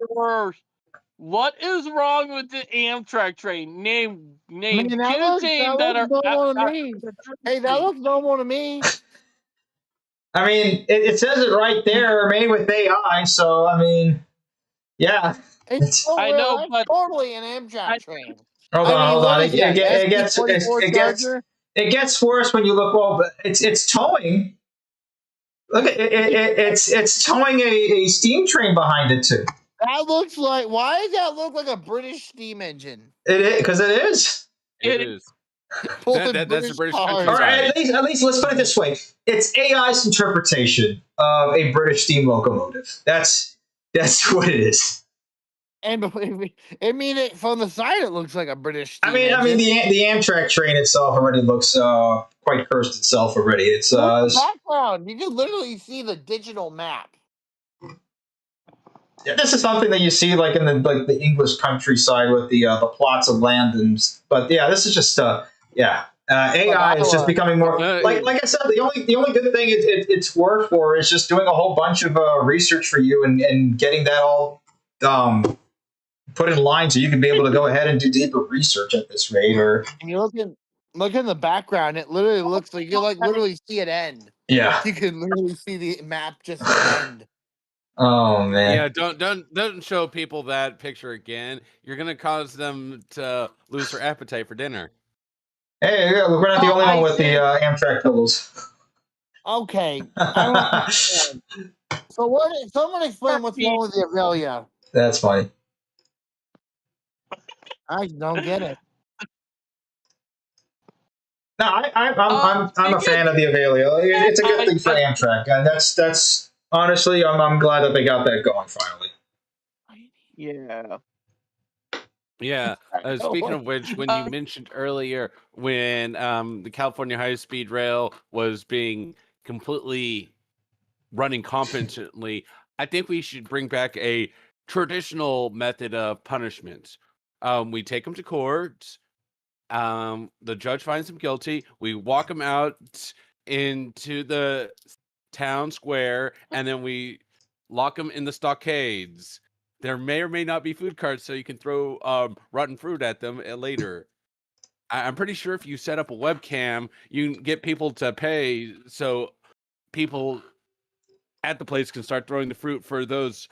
worse. What is wrong with the Amtrak train? Name Man, two that teams that looks are normal to me. Hey, that looks normal to me. I mean, it says it right there, made with AI. So I mean, yeah. It's so I real. know, That's but totally an Amtrak train. Hold on, hold what on. is that? SD44 Charger? It gets worse when you look. Well, but it's towing. Look, it's towing a steam train behind it too. That looks like. Why does that look like a British steam engine? Because it is. It is. Pulling That's the British cars. Or countryside. at least let's put it this way: it's AI's interpretation of a British steam locomotive. That's what it is. And from the side, it looks like a British steam I mean, engine. the Amtrak train itself already looks quite cursed itself already. It's Look at the background. You can literally see the digital map. this is something that you see like in the English countryside with the plots of land but yeah, this is just AI is just becoming more like I said. The only good thing it's worked for is just doing a whole bunch of research for you and getting that all put in line so you can be able to go ahead and do deeper research at this rate. Or and you look in the background, it literally looks like you literally see it end. Yeah, you can literally see the map just end. Oh man. Yeah, don't show people that picture again. You're gonna cause them to lose their appetite for dinner. Hey, we're not the only one with the Amtrak pillows. Okay. So someone explain what's wrong with the Avelia. That's funny. I don't get it. No, I'm a fan of the Avelia. It's a good thing for Amtrak, and that's honestly, I'm glad that they got that going finally. Yeah. Yeah. Speaking of which, when you mentioned earlier when the California high-speed rail was being completely running competently, I think we should bring back a traditional method of punishment. We take them to court. The judge finds them guilty. We walk them out into the town square, and then we lock them in the stockades. There may or may not be food carts, so you can throw rotten fruit at them later. I'm pretty sure if you set up a webcam, you can get people to pay, so people at the place can start throwing the fruit for those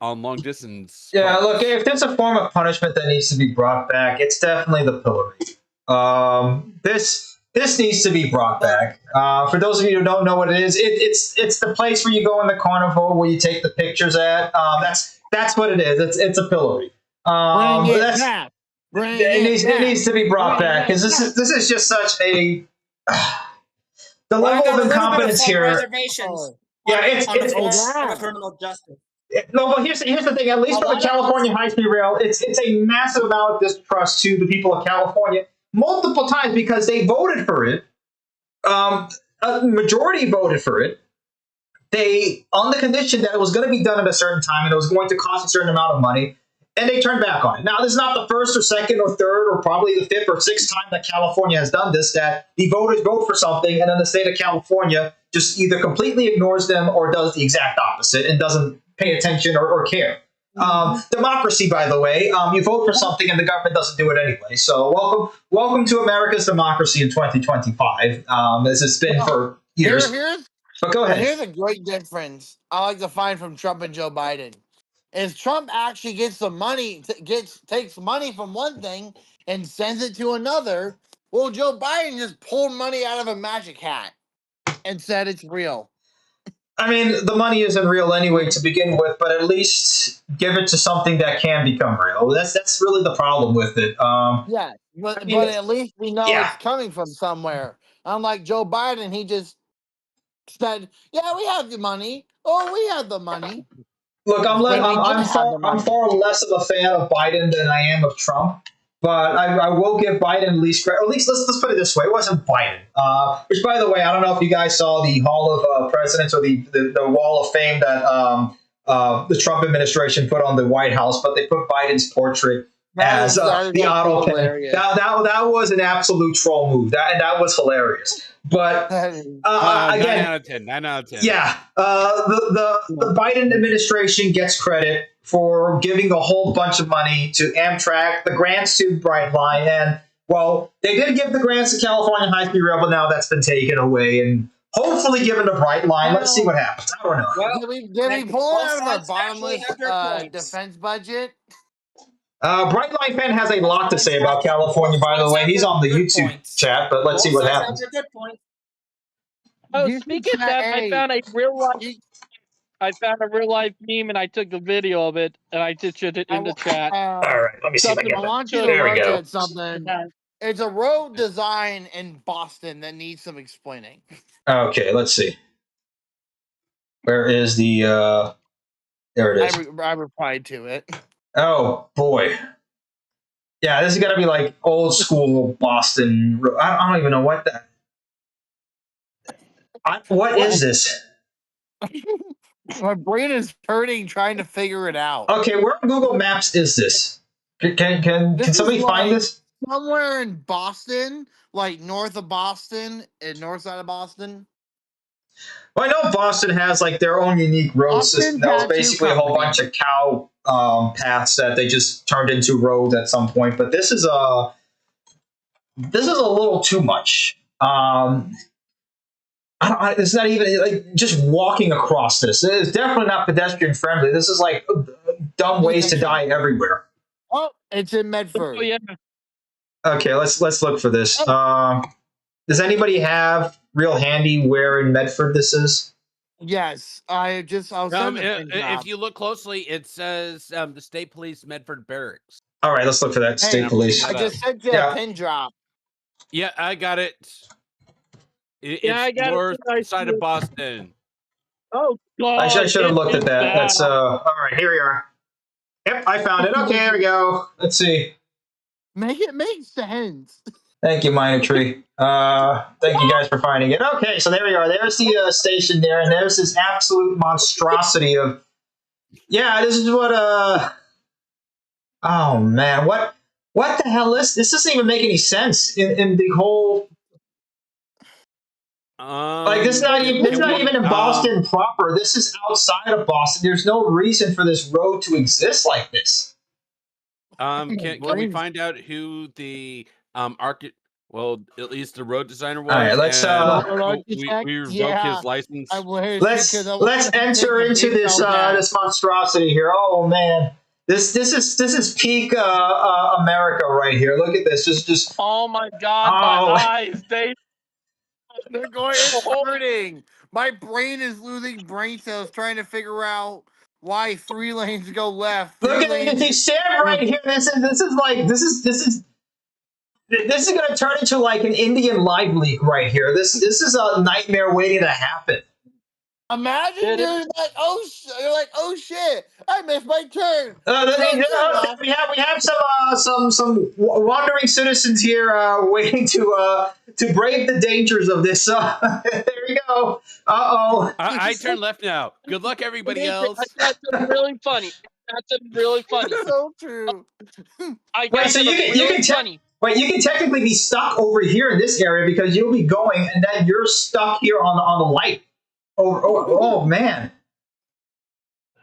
on long distance. Yeah, look, if there's a form of punishment that needs to be brought back, it's definitely the pillory. This needs to be brought back. For those of you who don't know what it is, it's the place where you go in the carnival where you take the pictures at. That's what it is. It's a pillory. It needs to be brought back because this is just such a the level of incompetence here. Reservations. Yeah, it's criminal justice. No, but here's the thing. At least for the California high-speed rail, it's a massive amount of distrust to the people of California multiple times because they voted for it. A majority voted for it. They on the condition that it was going to be done at a certain time and it was going to cost a certain amount of money, and they turned back on it. Now, this is not the first or second or third or probably the fifth or sixth time that California has done this, that the voters vote for something and then the state of California just either completely ignores them or does the exact opposite and doesn't pay attention or care. Democracy, by the way, you vote for something and the government doesn't do it anyway. So welcome to America's democracy in 2025, as it's been for years. But go ahead. Here's a great difference I like to find from Trump and Joe Biden. Is Trump actually gets the money, takes money from one thing and sends it to another. Well, Joe Biden just pulled money out of a magic hat and said it's real. I mean, the money isn't real anyway to begin with, but at least give it to something that can become real. That's really the problem with it. But at least we know it's coming from somewhere. Unlike Joe Biden, he just said, "Yeah, we have the money. Oh, we have the money." Look, I'm far less of a fan of Biden than I am of Trump. But I will give Biden at least credit. Or at least let's put it this way: it wasn't Biden. Which, by the way, I don't know if you guys saw the Hall of Presidents or the Wall of Fame that the Trump administration put on the White House, but they put Biden's portrait as that is the auto pen. hilarious. That was an absolute troll move. That was hilarious. But again, 9 out of 10. 9 out of 10. yeah, the Biden administration gets credit for giving a whole bunch of money to Amtrak, the grants to Brightline, and well, they did give the grants to California High Speed Rail, but now that's been taken away and hopefully given to Brightline. Let's see what happens. I don't know. Well, Did we pull it out of our bottomless have their points. defense budget? Brightline fan has a lot to say about California, by the way. He's on the YouTube chat, but let's see what happens. Good point. Oh, You speaking of can that, say, I found a real life meme and I took a video of it and I just put it in the chat. All right, let me see if I Something can I get want you that. to There we look go. at something. It's a road design in Boston that needs some explaining. Okay, let's see. Where is the? There it is. I replied to it. Oh boy. Yeah, this is gonna be like old school Boston. I don't even know what that. What is this? My brain is hurting trying to figure it out. Okay, where on Google Maps is this? Can This somebody is find like this? somewhere in Boston, like north of Boston, north side of Boston. Well, I know Boston has like their own unique road Boston system. That was Tattoo basically a whole Company. bunch of cow paths that they just turned into roads at some point. But this is a little too much. It's not even like just walking across this. It's definitely not pedestrian friendly. This is like dumb ways to die everywhere. Oh, it's in Medford. Oh, yeah. Okay, let's look for this. Does anybody have real handy where in Medford this is? Yes, I'll send it. If you look closely, it says the State Police Medford Barracks. All right, let's look for that. State Police. I just sent you Yeah. a pin drop. Yeah, I got it. Yeah, I It's got it. north side of Boston. Oh, God. I should have looked at that. bad. That's all right. Here we are. Yep, I found it. Okay, there we go. Let's see. Make it make sense. Thank you, Minor Tree. Thank you guys for finding it. Okay, so there we are. There's the station there, and there's this absolute monstrosity of. Yeah, this is what. Oh man, what the hell is this? Doesn't even make any sense in the whole. Like this is not even in Boston proper. This is outside of Boston. There's no reason for this road to exist like this. Can we find out who the well, at least the road designer was? All right, let's we revoke his license. Let's enter into this this monstrosity here. Oh man, this is peak America right here. Look at this. Just Oh my God, my eyes. They're going. It's hurting. My brain is losing brain cells trying to figure out why 3 lanes go left. Look at it. You stand right here. This is going to turn into like an Indian live leak right here. This is a nightmare waiting to happen. Imagine you're like, oh shit, I missed my turn. We have some wandering citizens here waiting to brave the dangers of this. There you go. I turn left now. Good luck, everybody else. That's really funny. That's really funny. So true. Wait, so you can technically be stuck over here in this area because you'll be going, and then you're stuck here on the light. Oh man,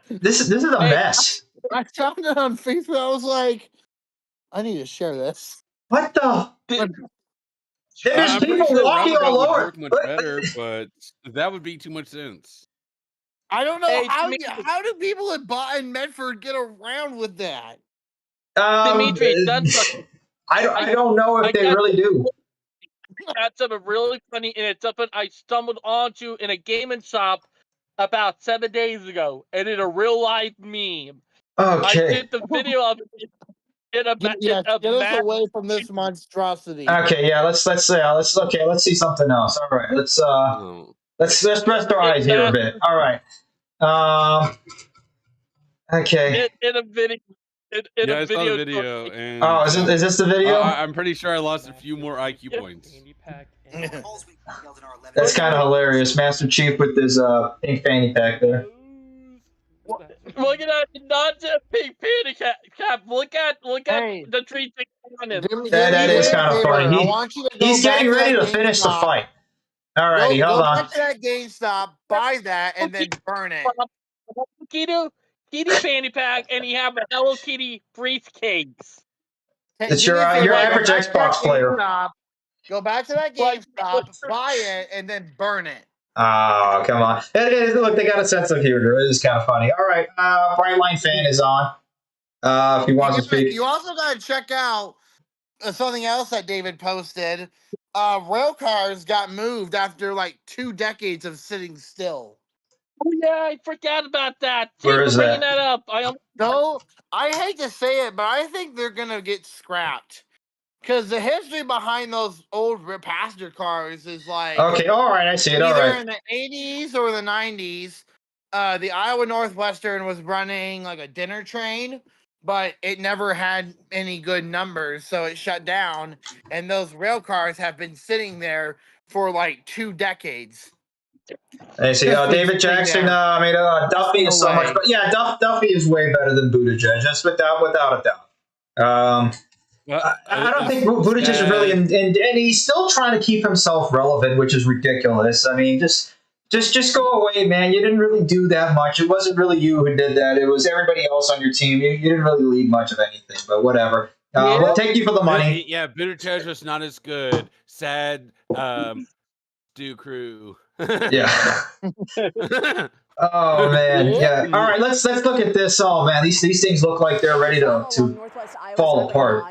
this is a mess. I found it on Facebook. I was like, I need to share this. What the? There's people walking all over. Much better, but that would be too much sense. I don't know how do people in Medford get around with that? Dimitri, I don't know if they really do. That's something really funny, and it's something I stumbled onto in a gaming shop about 7 days ago, and in a real life meme. Okay. I did the video of it. Get us away from this monstrosity. Okay, yeah, let's see something else. All right, let's rest our eyes here a bit. All right. Okay. In a video. I saw the video. And, is this the video? I'm pretty sure I lost a few more IQ points. That's kind of hilarious. Master Chief with his pink fanny pack there. Look at that, not just big panic cap. Look at Hey, the tree thing on him. do me That a is big kind of favor. funny. I want you to go He's back getting to ready that to finish the GameStop. fight. Alrighty, hold Go on. back to that GameStop, buy that, and then burn it. Kitty fanny pack, and you have a Hello Kitty briefcase. It's Do me a favor, your like- go average back to that Xbox player. GameStop, go back to that Like- GameStop, buy it, and then burn it. Oh, come on. It is, look, they got a sense of humor. It is kind of funny. All right, Brightline fan is on. If he wants to speak. You also got to check out something else that David posted. Rail cars got moved after like 2 decades of sitting still. Oh yeah, I forgot about that. Where Thanks is for bringing that? that up. No, I hate to say it, but I think they're gonna get scrapped because the history behind those old passenger cars is like Okay, all right, I see it. All either right. in the 80s or the 90s. The Iowa Northwestern was running like a dinner train, but it never had any good numbers, so it shut down. And those rail cars have been sitting there for like 2 decades. I see. Just David sitting Jackson. there. I mean, Duffy No is so much, way. but yeah, Duffy is way better than Buttigieg, just without a doubt. I don't think Buttigieg is really, and he's still trying to keep himself relevant, which is ridiculous. I mean, just go away, man. You didn't really do that much. It wasn't really you who did that. It was everybody else on your team. You didn't really lead much of anything, but whatever. We'll take you for the money. Yeah, Buttigieg was not as good. Sad Stew Crew. Yeah. Oh man, yeah. All right, let's look at this. Oh man, these things look like they're ready to fall apart.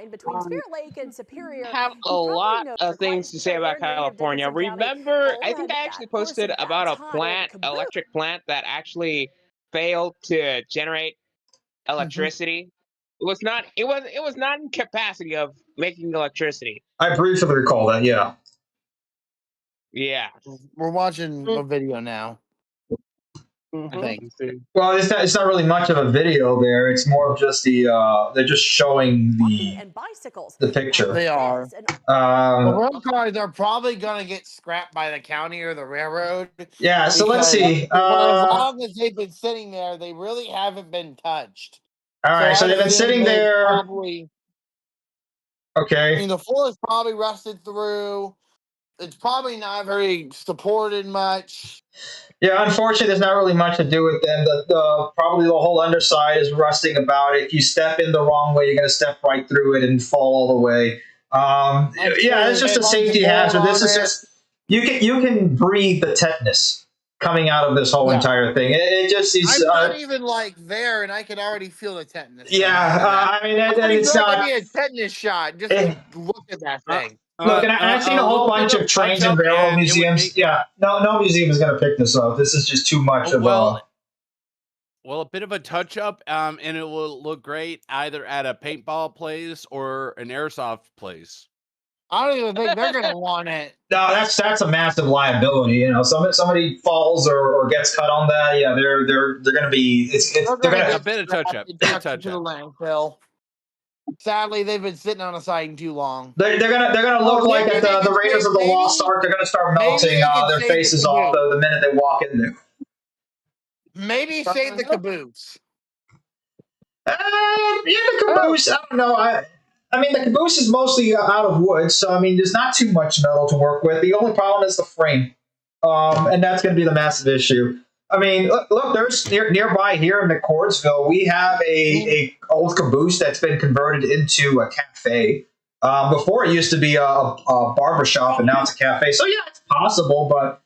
Have a lot of things to say about California. Remember, I think I actually posted about a electric plant that actually failed to generate electricity. It was not in capacity of making electricity. I briefly recall that. Yeah. Yeah. We're watching a video now. I think. Well, it's not really much of a video there. It's more of just they're just showing the picture. They are. The rail cars are probably gonna get scrapped by the county or the railroad. Yeah. So let's see. For as long as they've been sitting there, they really haven't been touched. All right. So they've been sitting there. Probably, okay. I mean, the floor is probably rusted through. It's probably not very supported much. Yeah, unfortunately, there's not really much to do with them. Probably the whole underside is rusting about. If you step in the wrong way, you're going to step right through it and fall all the way. Yeah, it's just a safety hazard. This is just you can breathe the tetanus coming out of this whole entire thing. It just is. I'm not even like there, and I can already feel the tetanus. Yeah, I mean, it's not. Be a tetanus shot. Just to look at that thing. Look, and I've seen a whole bunch of trains and railroad museums. Yeah, no museum is going to pick this up. This is just too much of a. Well, a bit of a touch up, and it will look great either at a paintball place or an airsoft place. I don't even think they're going to want it. No, that's a massive liability. You know, somebody falls or gets cut on that. Yeah, they're going to be. They're going to a bit of touch up. Bit of touch to the up. landfill. Sadly, they've been sitting on a siding too long. They're gonna look like the Raiders of the Lost Ark. They're gonna start melting their faces off the minute they walk in there. Maybe save the caboose. Yeah, the caboose. I don't know. I mean, the caboose is mostly out of wood, so I mean, there's not too much metal to work with. The only problem is the frame, and that's going to be the massive issue. I mean, look, there's nearby here in McCordsville, we have a old caboose that's been converted into a cafe. Before it used to be a barber shop, and now it's a cafe. So yeah, it's possible, but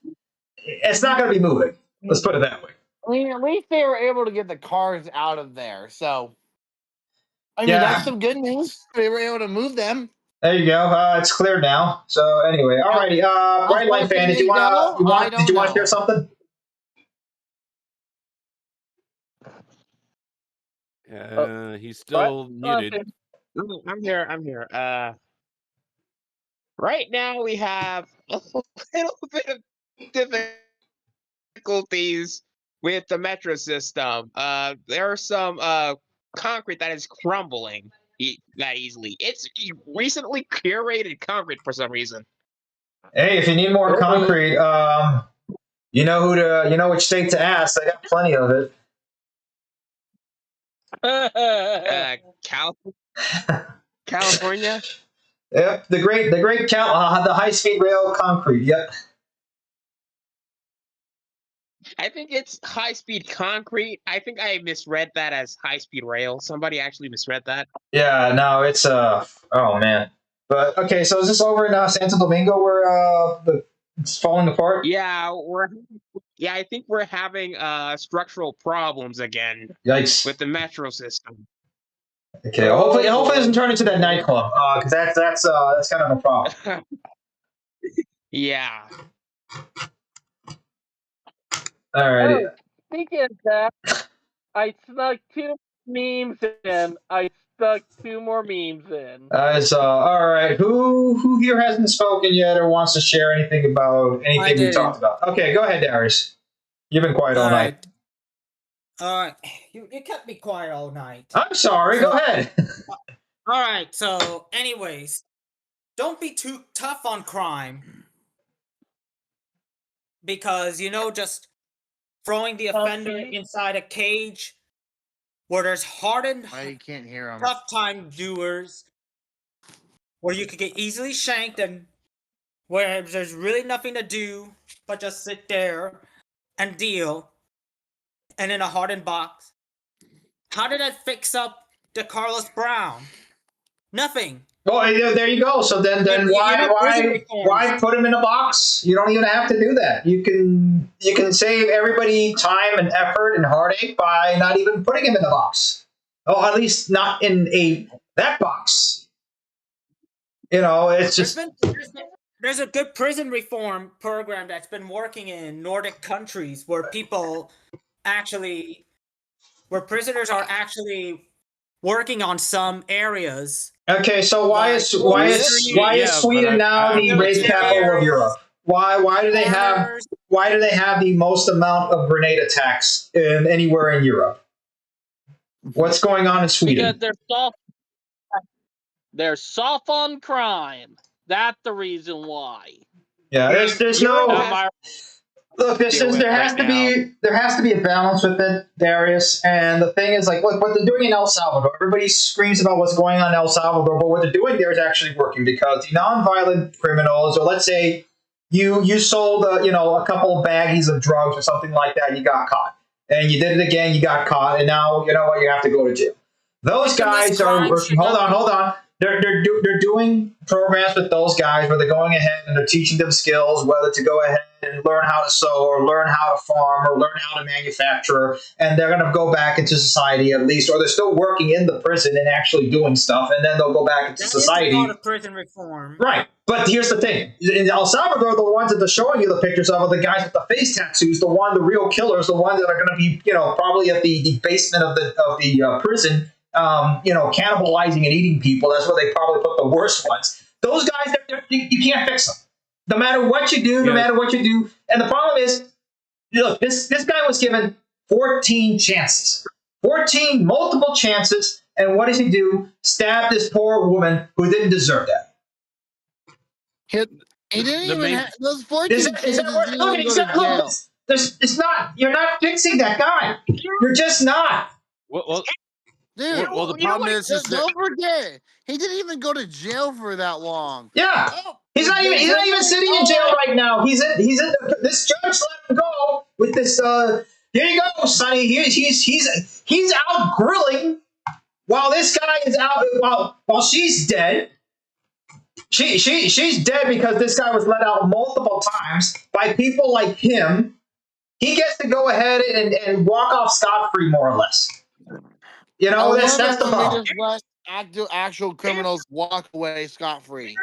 it's not going to be moving. Let's put it that way. I mean, at least they were able to get the cars out of there. So, I mean, that's some good news. They were able to move them. There you go. It's clear now. So anyway, alrighty. Brightline fan, did you want to hear something? He's still muted. I'm here. Right now we have a little bit of difficulties with the metro system. There are some concrete that is crumbling that easily. It's recently curated concrete for some reason. Hey, if you need more concrete, you know which state to ask. I got plenty of it. California. Yep, the high-speed rail concrete. Yep. I think it's high-speed concrete. I think I misread that as high-speed rail. Somebody actually misread that. Yeah, no, it's oh man. But okay, so is this over in Santo Domingo where it's falling apart? Yeah, I think we're having structural problems again Yikes. with the metro system. Okay, hopefully it doesn't turn into that nightclub, because that's kind of a problem. Yeah. Alrighty. Oh, speaking of that, I snuck 2 memes in. I stuck 2 more memes in. All right. Who here hasn't spoken yet or wants to share anything about anything we talked about? Okay, go ahead, Darius. You've been quiet all night. You kept me quiet all night. I'm sorry. Go ahead. All right. So, anyways, don't be too tough on crime, because just throwing the offender inside a cage where there's hardened, I can't hear him. tough time doers, where you could get easily shanked, and where there's really nothing to do but just sit there and deal, and in a hardened box. How did that fix up the Carlos Brown? Nothing. Well, there you go. So then why put him in a box? You don't even have to do that. You can save everybody time and effort and heartache by not even putting him in the box. Oh, at least not in that box. It's just There's a good prison reform program that's been working in Nordic countries where prisoners are actually working on some areas. Okay, so why is Sweden now the race capital of Europe? Why do they have the most amount of grenade attacks anywhere in Europe? What's going on in Sweden? Because they're soft on crime. That's the reason why. Yeah, there's no. Look, there has to be a balance with it, Darius. And the thing is, like, what they're doing in El Salvador, everybody screams about what's going on in El Salvador, but what they're doing there is actually working, because the nonviolent criminals, or let's say you sold a couple of baggies of drugs or something like that, and you got caught, and you did it again, you got caught, and now you know what, you have to go to jail. Those guys are working. Hold on. They're doing programs with those guys where they're going ahead and they're teaching them skills, whether to go ahead and learn how to sew or learn how to farm or learn how to manufacture, and they're going to go back into society at least, or they're still working in the prison and actually doing stuff, and then they'll go back into society. That's a lot of prison reform. Right. But here's the thing. In El Salvador, the ones that they're showing you the pictures of are the guys with the face tattoos, the real killers, the ones that are going to be, probably at the basement of the prison, cannibalizing and eating people. That's where they probably put the worst ones. Those guys, you can't fix them. No matter what you do, And the problem is, look, this guy was given 14 chances. 14 multiple chances. And what does he do? Stab this poor woman who didn't deserve that. He didn't even have those 14 chances. It's not. You're not fixing that guy. You're just not. Dude, well, the problem is don't forget, he didn't even go to jail for that long. Yeah, he's not even sitting in jail right now. He's in. This judge let him go with this. Here you go, Sonny. He's out grilling while this guy is out. While she's dead. She's dead because this guy was let out multiple times by people like him. He gets to go ahead and walk off scot-free, more or less. That's the problem. They just let actual criminals walk away scot-free.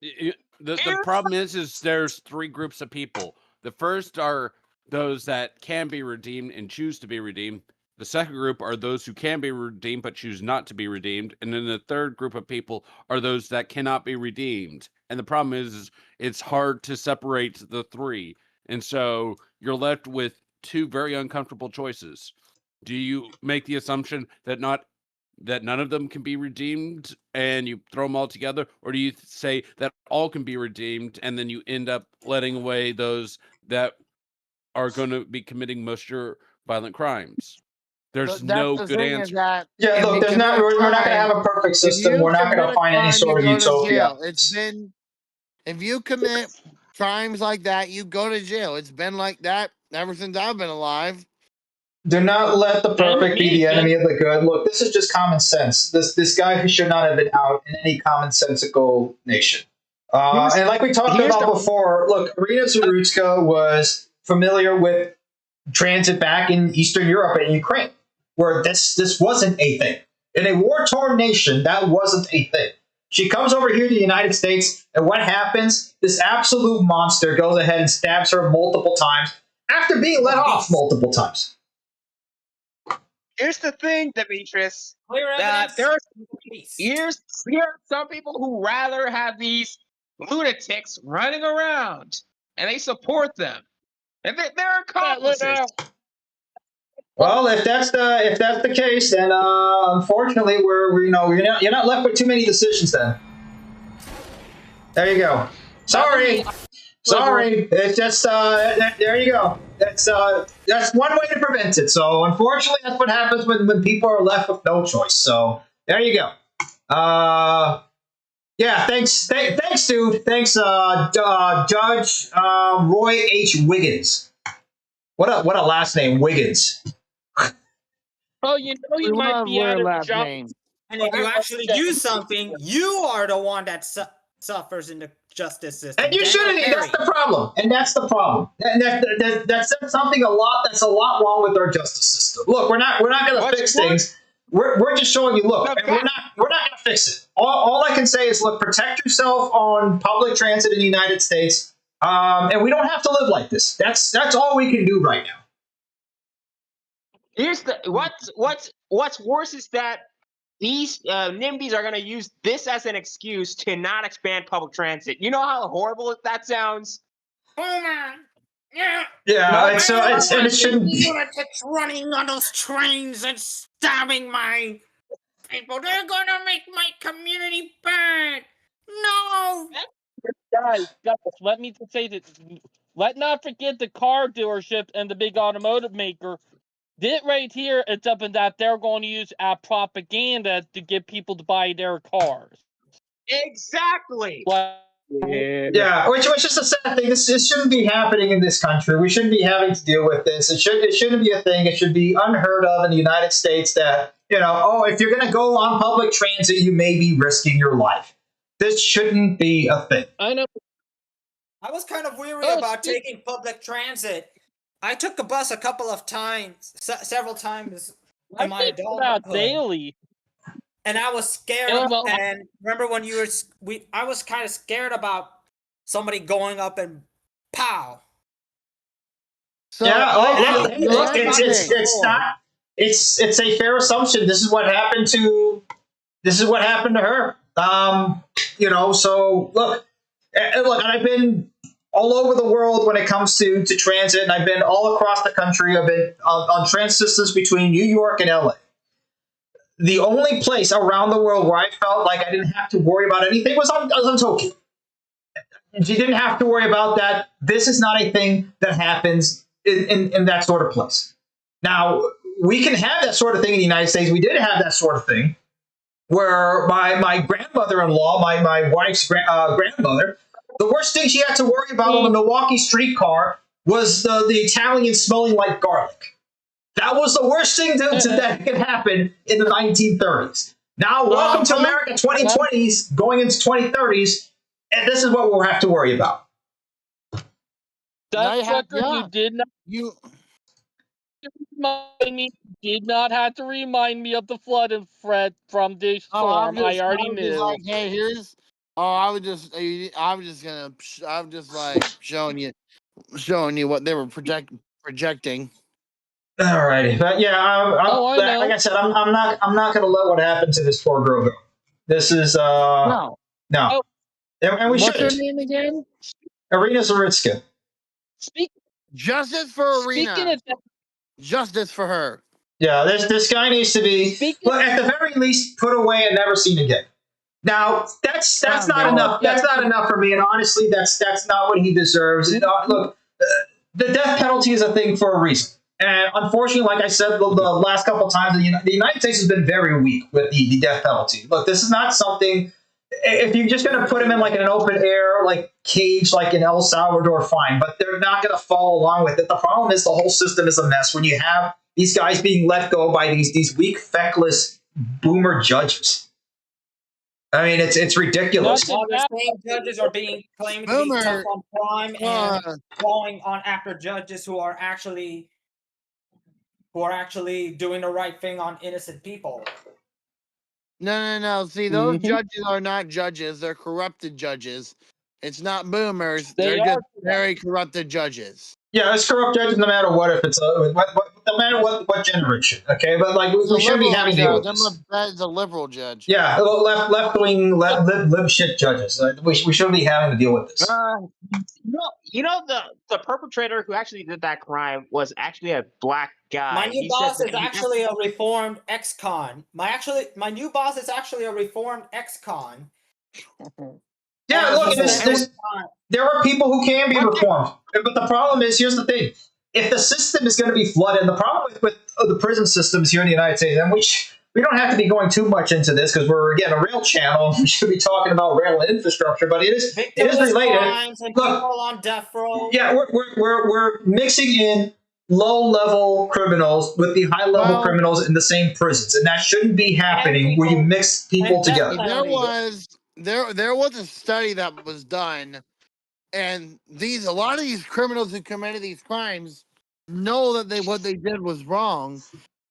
The problem is there's 3 groups of people. The first are those that can be redeemed and choose to be redeemed. The second group are those who can be redeemed but choose not to be redeemed. And then the third group of people are those that cannot be redeemed. And the problem is it's hard to separate the 3. And so you're left with 2 very uncomfortable choices. Do you make the assumption that none of them can be redeemed and you throw them all together? Or do you say that all can be redeemed and then you end up letting away those that are going to be committing most of your violent crimes? There's That's no the good thing is answer. that Yeah, if look, you there's commit not. a We're not going to crime, have a perfect if system. you We're not going commit to a find any crime, you sort of go to utopia. jail. If you commit crimes like that, you go to jail. It's been like that ever since I've been alive. Do not let the And perfect be me, the and enemy of the good. Look, this is just common sense. This guy who should not have been out in any commonsensical nation. And like we talked Here's about the before, look, Irina Zarutska was familiar with transit back in Eastern Europe and Ukraine, where this wasn't a thing. In a war-torn nation, that wasn't a thing. She comes over here to the United States, and what happens? This absolute monster goes ahead and stabs her multiple times after being let off multiple times. here's the thing, Demetrius. Clear That evidence. there are Peace. here's here are some people who rather have these lunatics running around, and they support them, and they're accomplices. Well, if that's the case, then unfortunately, you're not left with too many decisions. Then there you go. Sorry. It's just there you go. That's one way to prevent it. So unfortunately, that's what happens when people are left with no choice. So there you go. Yeah. Thanks, dude. Thanks, Judge Roy H. Wiggins. What a last name, Wiggins. oh, you know he We might love be your out of last job. name. And if you actually do something, you are the one that suffers in the justice system. And you Daniel shouldn't. Perry. That's the problem. And that's the problem. And that's something that's a lot wrong with our justice system. Look, we're not going to fix things. We're just showing you. Look, and we're not going to fix it. All I can say is, look, protect yourself on public transit in the United States, and we don't have to live like this. That's all we can do right now. Here's the what's worse is that these NIMBYs are going to use this as an excuse to not expand public transit. You know how horrible that sounds? Oh man. Yeah. Yeah, and it shouldn't be. Lunatics running on those trains and stabbing my people. They're gonna make my community bad. No. Guys, let me just say this. Let not forget the car dealership and the big automotive maker. This right here, it's up in that they're going to use propaganda to get people to buy their cars. Exactly. Yeah, which is a sad thing. This shouldn't be happening in this country. We shouldn't be having to deal with this. It shouldn't be a thing. It should be unheard of in the United States that, if you're going to go on public transit, you may be risking your life. This shouldn't be a thing. I know. I was kind of weary about taking public transit. I took the bus a couple of times, several times in my adulthood. Daily. And I was scared. And remember when I was kind of scared about somebody going up and pow. So, look, it's a fair assumption. This is what happened to her. So look, and I've been all over the world when it comes to transit, and I've been all across the country. I've been on transit systems between New York and LA. The only place around the world where I felt like I didn't have to worry about anything was on Tokyo. You didn't have to worry about that. This is not a thing that happens in that sort of place. Now, we can have that sort of thing in the United States. We did have that sort of thing where my grandmother-in-law, my wife's grandmother, the worst thing she had to worry about on the Milwaukee streetcar was the Italian smelling like garlic. That was the worst thing that could happen in the 1930s. Now, welcome to America 2020s, going into 2030s, and this is what we'll have to worry about. You did not have to remind me of the flood and Fred from this storm. I already knew. Like, hey, I was just like showing you what they were projecting. Alrighty, but yeah, like I said, I'm not going to let what happened to this poor girl go. This is no, and we should. What's her name again? Irina Zarutska. Justice for Irina. Justice for her. Yeah, this guy needs to be, at the very least, put away and never seen again. Now, that's not enough. That's not enough for me, and honestly, that's not what he deserves. Look, the death penalty is a thing for a reason. And unfortunately, like I said, the last couple of times, the United States has been very weak with the death penalty. Look, this is not something. If you're just going to put them in like an open air like cage like in El Salvador, fine, but they're not going to follow along with it. The problem is the whole system is a mess when you have these guys being let go by these weak, feckless boomer judges. I mean, it's ridiculous. All the same judges are being claimed to be tough on crime and going on after judges who are actually doing the right thing on innocent people. No. See, those judges are not judges. They're corrupted judges. It's not boomers. They're just very corrupted judges. Yeah, it's corrupt judges no matter what. If it's no matter what generation, okay. But like we shouldn't be having to deal with this. That's a liberal judge. Yeah, left wing, lib shit judges. We shouldn't be having to deal with this. The perpetrator who actually did that crime was actually a black guy. My new boss is actually a reformed ex-con. My new boss is actually a reformed ex-con. Yeah, look, there are people who can be reformed, but the problem is, here's the thing: if the system is going to be flooded, and the problem with the prison systems here in the United States, and we don't have to be going too much into this because we're again a rail channel. We should be talking about rail infrastructure, but it is related. Look, people on death row. Yeah, we're mixing in low-level criminals with the high-level criminals in the same prisons, and that shouldn't be happening where you mix people together. There was a study that was done, and a lot of these criminals who committed these crimes know that what they did was wrong,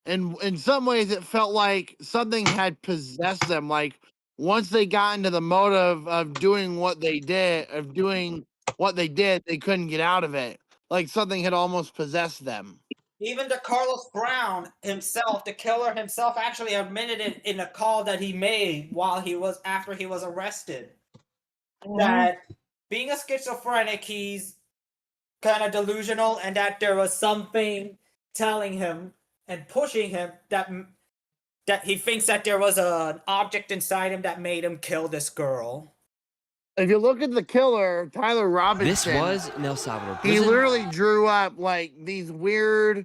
and in some ways it felt like something had possessed them. Like once they got into the motive of doing what they did, they couldn't get out of it. Like something had almost possessed them. Even the Carlos Brown himself, the killer himself, actually admitted it in a call that he made after he was arrested. That being a schizophrenic, he's kind of delusional, and that there was something telling him and pushing him that he thinks that there was an object inside him that made him kill this girl. If you look at the killer, Tyler Robinson, this was in El Salvador prison. He literally drew up like these weird,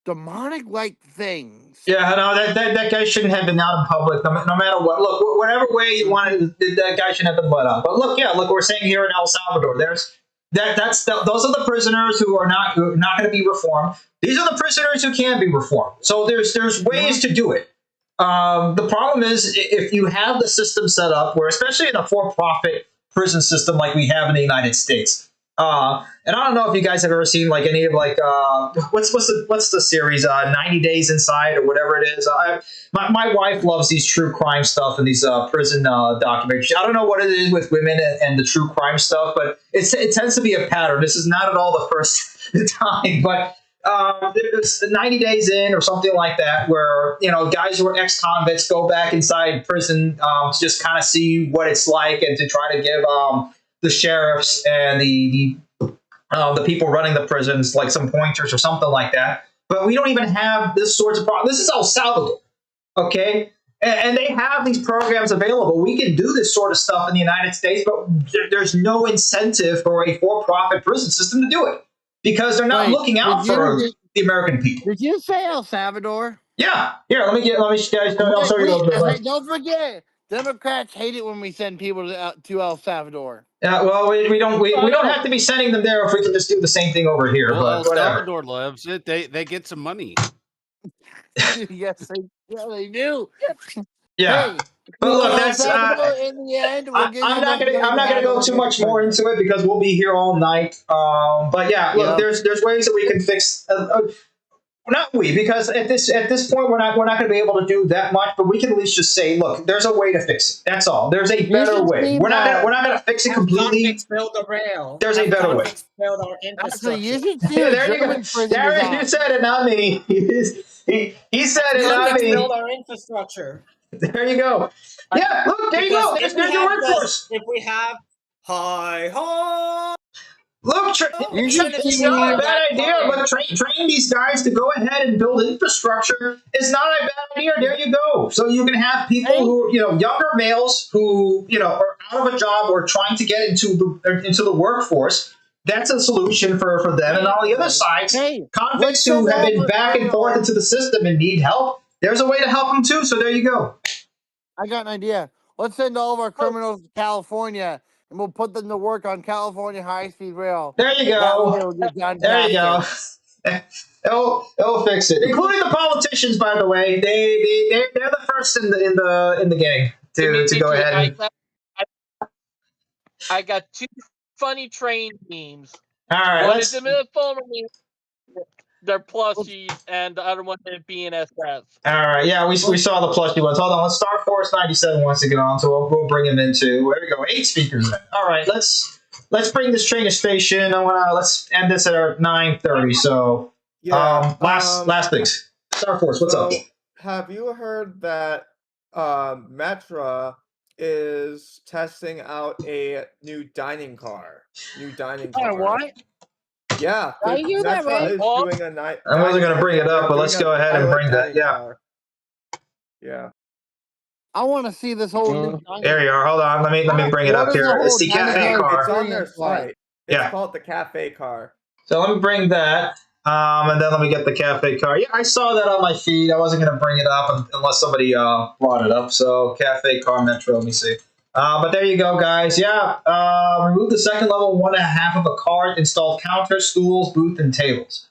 demonic-like things. Yeah, no, that guy shouldn't have been out in public, no matter what. Look, whatever way you wanted, that guy shouldn't have been let out. But look, we're saying here in El Salvador, those are the prisoners who are not going to be reformed. These are the prisoners who can be reformed. So there's ways to do it. The problem is if you have the system set up where, especially in a for-profit prison system like we have in the United States, and I don't know if you guys have ever seen like any of like what's the series 90 Days Inside or whatever it is. My wife loves these true crime stuff and these prison documentaries. I don't know what it is with women and the true crime stuff, but it tends to be a pattern. This is not at all the first time, but there's 90 Days In or something like that, where guys who are ex-convicts go back inside prison to just kind of see what it's like and to try to give the sheriffs and the people running the prisons like some pointers or something like that. But we don't even have this sorts of problems. This is El Salvador, okay? And they have these programs available. We can do this sort of stuff in the United States, but there's no incentive for a for-profit prison system to do it because they're not looking out for the American people. Did you say El Salvador? Yeah. Here, let me guys. I'll show you those. Don't forget, Democrats hate it when we send people to El Salvador. Yeah, well, we don't have to be sending them there if we can just do the same thing over here. Well, but El whatever. Salvador loves it. They get some money. Yes, they do. Yeah. Hey, but look, that's in the end, I'm not gonna go too much more into it because we'll be here all night. But yeah, look, there's ways that we can fix. Not we, because at this point we're not going to be able to do that much, but we can at least just say, look, there's a way to fix it. That's all. There's a better way. We're not going to fix it completely. Build the rail. There's a better way. Build our infrastructure. There you go. Darren, you said it, not me. He said it, not me. Build our infrastructure. There you go. Yeah, look, there you go. There's your workforce. If we have hi. Look, it's not a bad idea, but train these guys to go ahead and build infrastructure is not a bad idea. There you go. So you can have people who, younger males who, are out of a job or trying to get into the workforce. that's a solution for them. And on the other side, Hey, convicts who have been back and forth into the system and need help, there's a way to help them too. So there you go. I got an idea. Let's send all of our criminals to California, and we'll put them to work on California high-speed rail. There you That way go. it'll get done There you go. faster. It'll fix it, including the politicians. By the way, they're the first in the gang to go ahead and. I got two funny train memes. All right, one is the former meme. They're plushies, and the other one is BNSF. All right, yeah, we saw the plushy ones. Hold on, let's Star Force 97 wants to get on, so we'll bring him in too. There we go, 8 speakers. All right, let's bring this train to station. Let's end this at our 9:30. So, last things. Star Force, what's up? Have you heard that Metra is testing out a new dining car? What? Yeah, I hear that, Metra right? is doing a night. I wasn't going to bring it up, but let's go ahead and bring that. Yeah. Yeah. I want to see this whole new. There you are. Hold on. Let me bring it up here. It's the cafe car. It's on their site. It's called the cafe car. So let me bring that. And then let me get the cafe car. Yeah, I saw that on my feed. I wasn't going to bring it up unless somebody brought it up. So cafe car Metro. Let me see. But there you go, guys. Yeah. Remove the second level 1.5 of a cart. Install counters, stools, booth, and tables.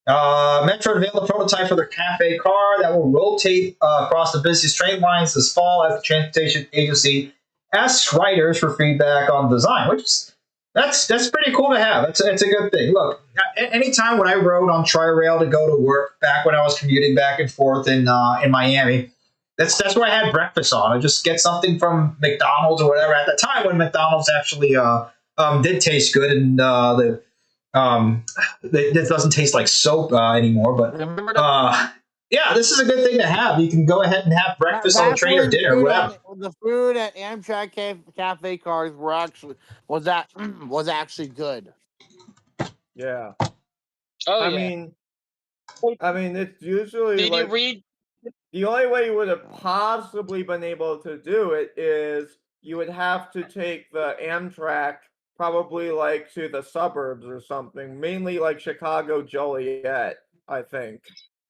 Metro unveiled a prototype for their cafe car that will rotate across the busiest train lines this fall as the transportation agency asks writers for feedback on design, which is that's pretty cool to have. It's a good thing. Look, anytime when I rode on Tri-Rail to go to work back when I was commuting back and forth in Miami, that's where I had breakfast on. I just get something from McDonald's or whatever. At the time when McDonald's actually did taste good and it doesn't taste like soap anymore. But yeah, this is a good thing to have. You can go ahead and have breakfast on the train or dinner, whatever. The food at Amtrak cafe cars was actually good. Yeah. Oh, I yeah. mean, it's usually Did like you read? the only way you would have possibly been able to do it is you would have to take the Amtrak probably like to the suburbs or something, mainly like Chicago Joliet, I think.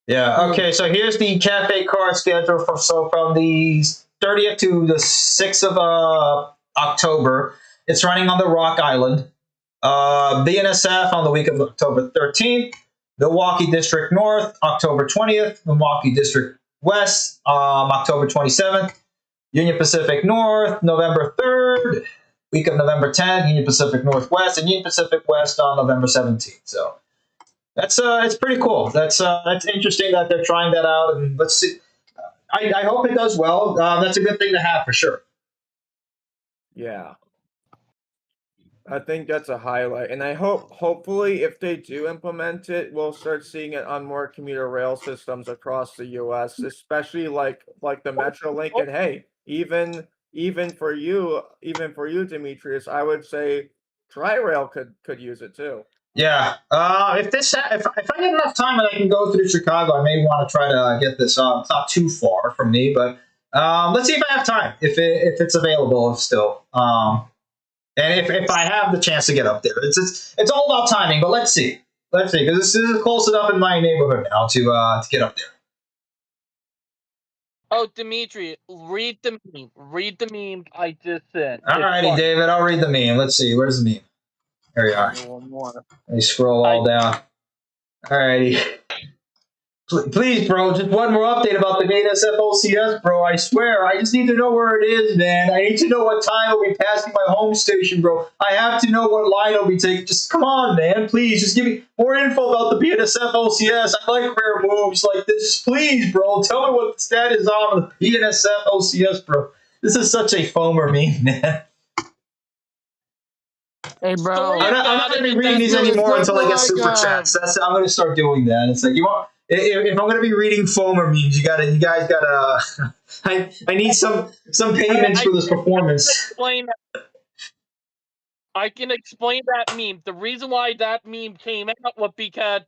Yeah. Okay. So here's the cafe car schedule from the 30th to the 6th of October. It's running on the Rock Island. BNSF on the week of October 13th. Milwaukee District North, October 20th. Milwaukee District West, October 27th. Union Pacific North, November 3rd. Week of November 10th. Union Pacific Northwest and Union Pacific West on November 17th. So. That's it's pretty cool. That's interesting that they're trying that out, and let's see. I hope it does well. That's a good thing to have for sure. Yeah, I think that's a highlight, and I hopefully if they do implement it, we'll start seeing it on more commuter rail systems across the U.S., especially like the Metrolink. And hey, even for you, Demetrius, I would say Tri-Rail could use it too. Yeah. If I get enough time and I can go through Chicago, I may want to try to get this. It's not too far from me, but let's see if I have time. If it's available still. And if I have the chance to get up there, it's all about timing. But let's see because this is close enough in my neighborhood now to get up there. Oh, Dimitri, read the meme. Read the meme I just said. Alrighty, David, I'll read the meme. Let's see. Where's the meme? There you are. Let me scroll all down. Alrighty. Please, bro, just one more update about the BNSF OCS, bro. I swear, I just need to know where it is, man. I need to know what time it'll be passing my home station, bro. I have to know what line it'll be taking. Just come on, man. Please, just give me more info about the BNSF OCS. I like rare moves like this. Just please, bro, tell me what the status is on the BNSF OCS, bro. This is such a foamer meme, man. Hey, bro. I'm not going to be reading these anymore until I get super chats. I'm going to start doing that. It's like if I'm going to be reading foamer memes, you guys gotta. I need some payments for this performance. I can explain that meme. The reason why that meme came out was because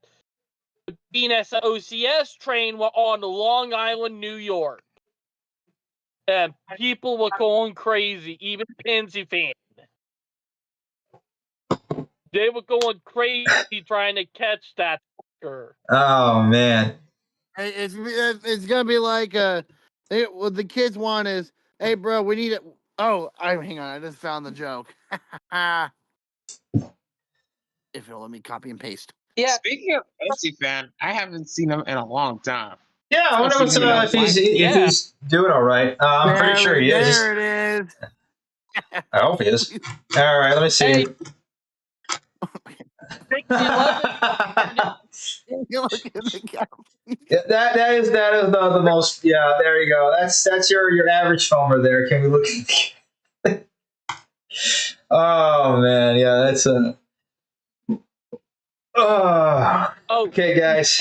the BNSF OCS train was on Long Island, New York, and people were going crazy, even Pansy fans. They were going crazy trying to catch that fucker. Oh man. It's gonna be like what the kids want is, hey bro, we need it. Oh, hang on, I just found the joke. If you'll let me copy and paste. Yeah. Speaking of AC Fan, I haven't seen him in a long time. Yeah, I wonder if he's doing all right. I'm pretty sure he is. There it is. I hope he is. All right, let me see. Hey. 6-11. Yeah, that is the most. Yeah, there you go. That's your average filmer there. Can we look? Oh man, yeah, that's a. Okay, guys.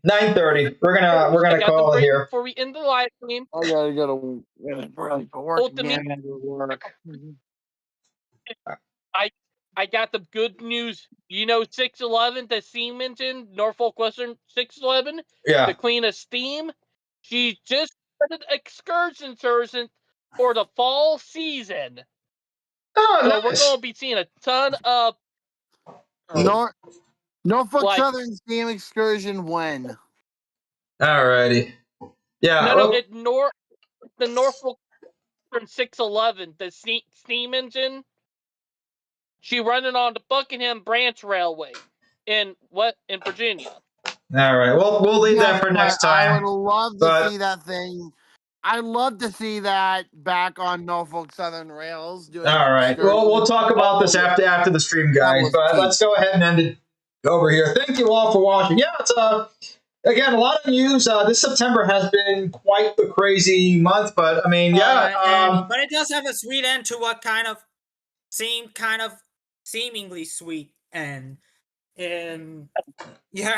9:30. We're gonna call it here. Before we end the live stream. I gotta go to work again. I got the good news. You know 611, the steam engine, Norfolk Western 611? Yeah. The Queen of Steam? She just started excursion service for the fall season. Oh, so nice. We're going to be seeing a ton of... Norfolk Southern Steam excursion when? Alrighty. Yeah. No, the Norfolk Western 611, the steam engine. She running on the Buckingham Branch Railway in Virginia. All right. We'll leave that for next time. I would love to see that thing. I'd love to see that back on Norfolk Southern Rails. All right. Well, we'll talk about this after the stream, guys. But let's go ahead and end it over here. Thank you all for watching. Yeah, it's again a lot of news. This September has been quite the crazy month, but I mean, yeah. But it does have a sweet end to what seemed seemingly sweet end. Have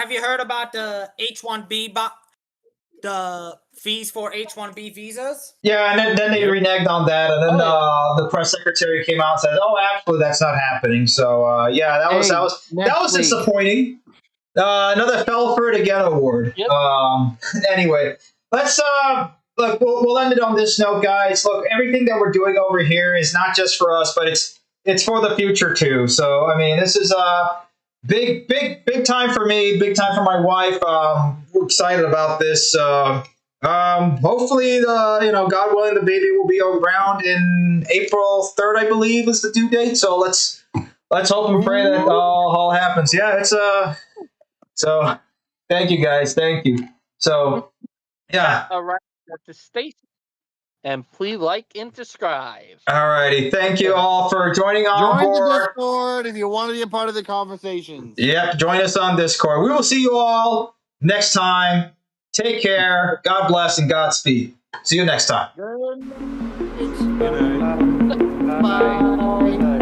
you heard about the H-1B the fees for H-1B visas? Yeah, and then they reneged on that, and then the press secretary came out and said, "Oh, actually, that's not happening." So yeah, that was disappointing. Another fell for it again award. Yep. Anyway, let's look. We'll end it on this note, guys. Look, everything that we're doing over here is not just for us, but it's for the future too. So I mean, this is big time for me, big time for my wife. We're excited about this. Hopefully, God willing, the baby will be around in April 3rd, I believe, is the due date. So let's hope and pray that all happens. Yeah, it's So thank you, guys. Thank you. So yeah. All right, to Stacy. And please like and subscribe. All righty. Thank you all for joining on board. Join the Discord if you want to be a part of the conversations. Yep. Join us on Discord. We will see you all next time. Take care. God bless and Godspeed. See you next time. Good night. Bye.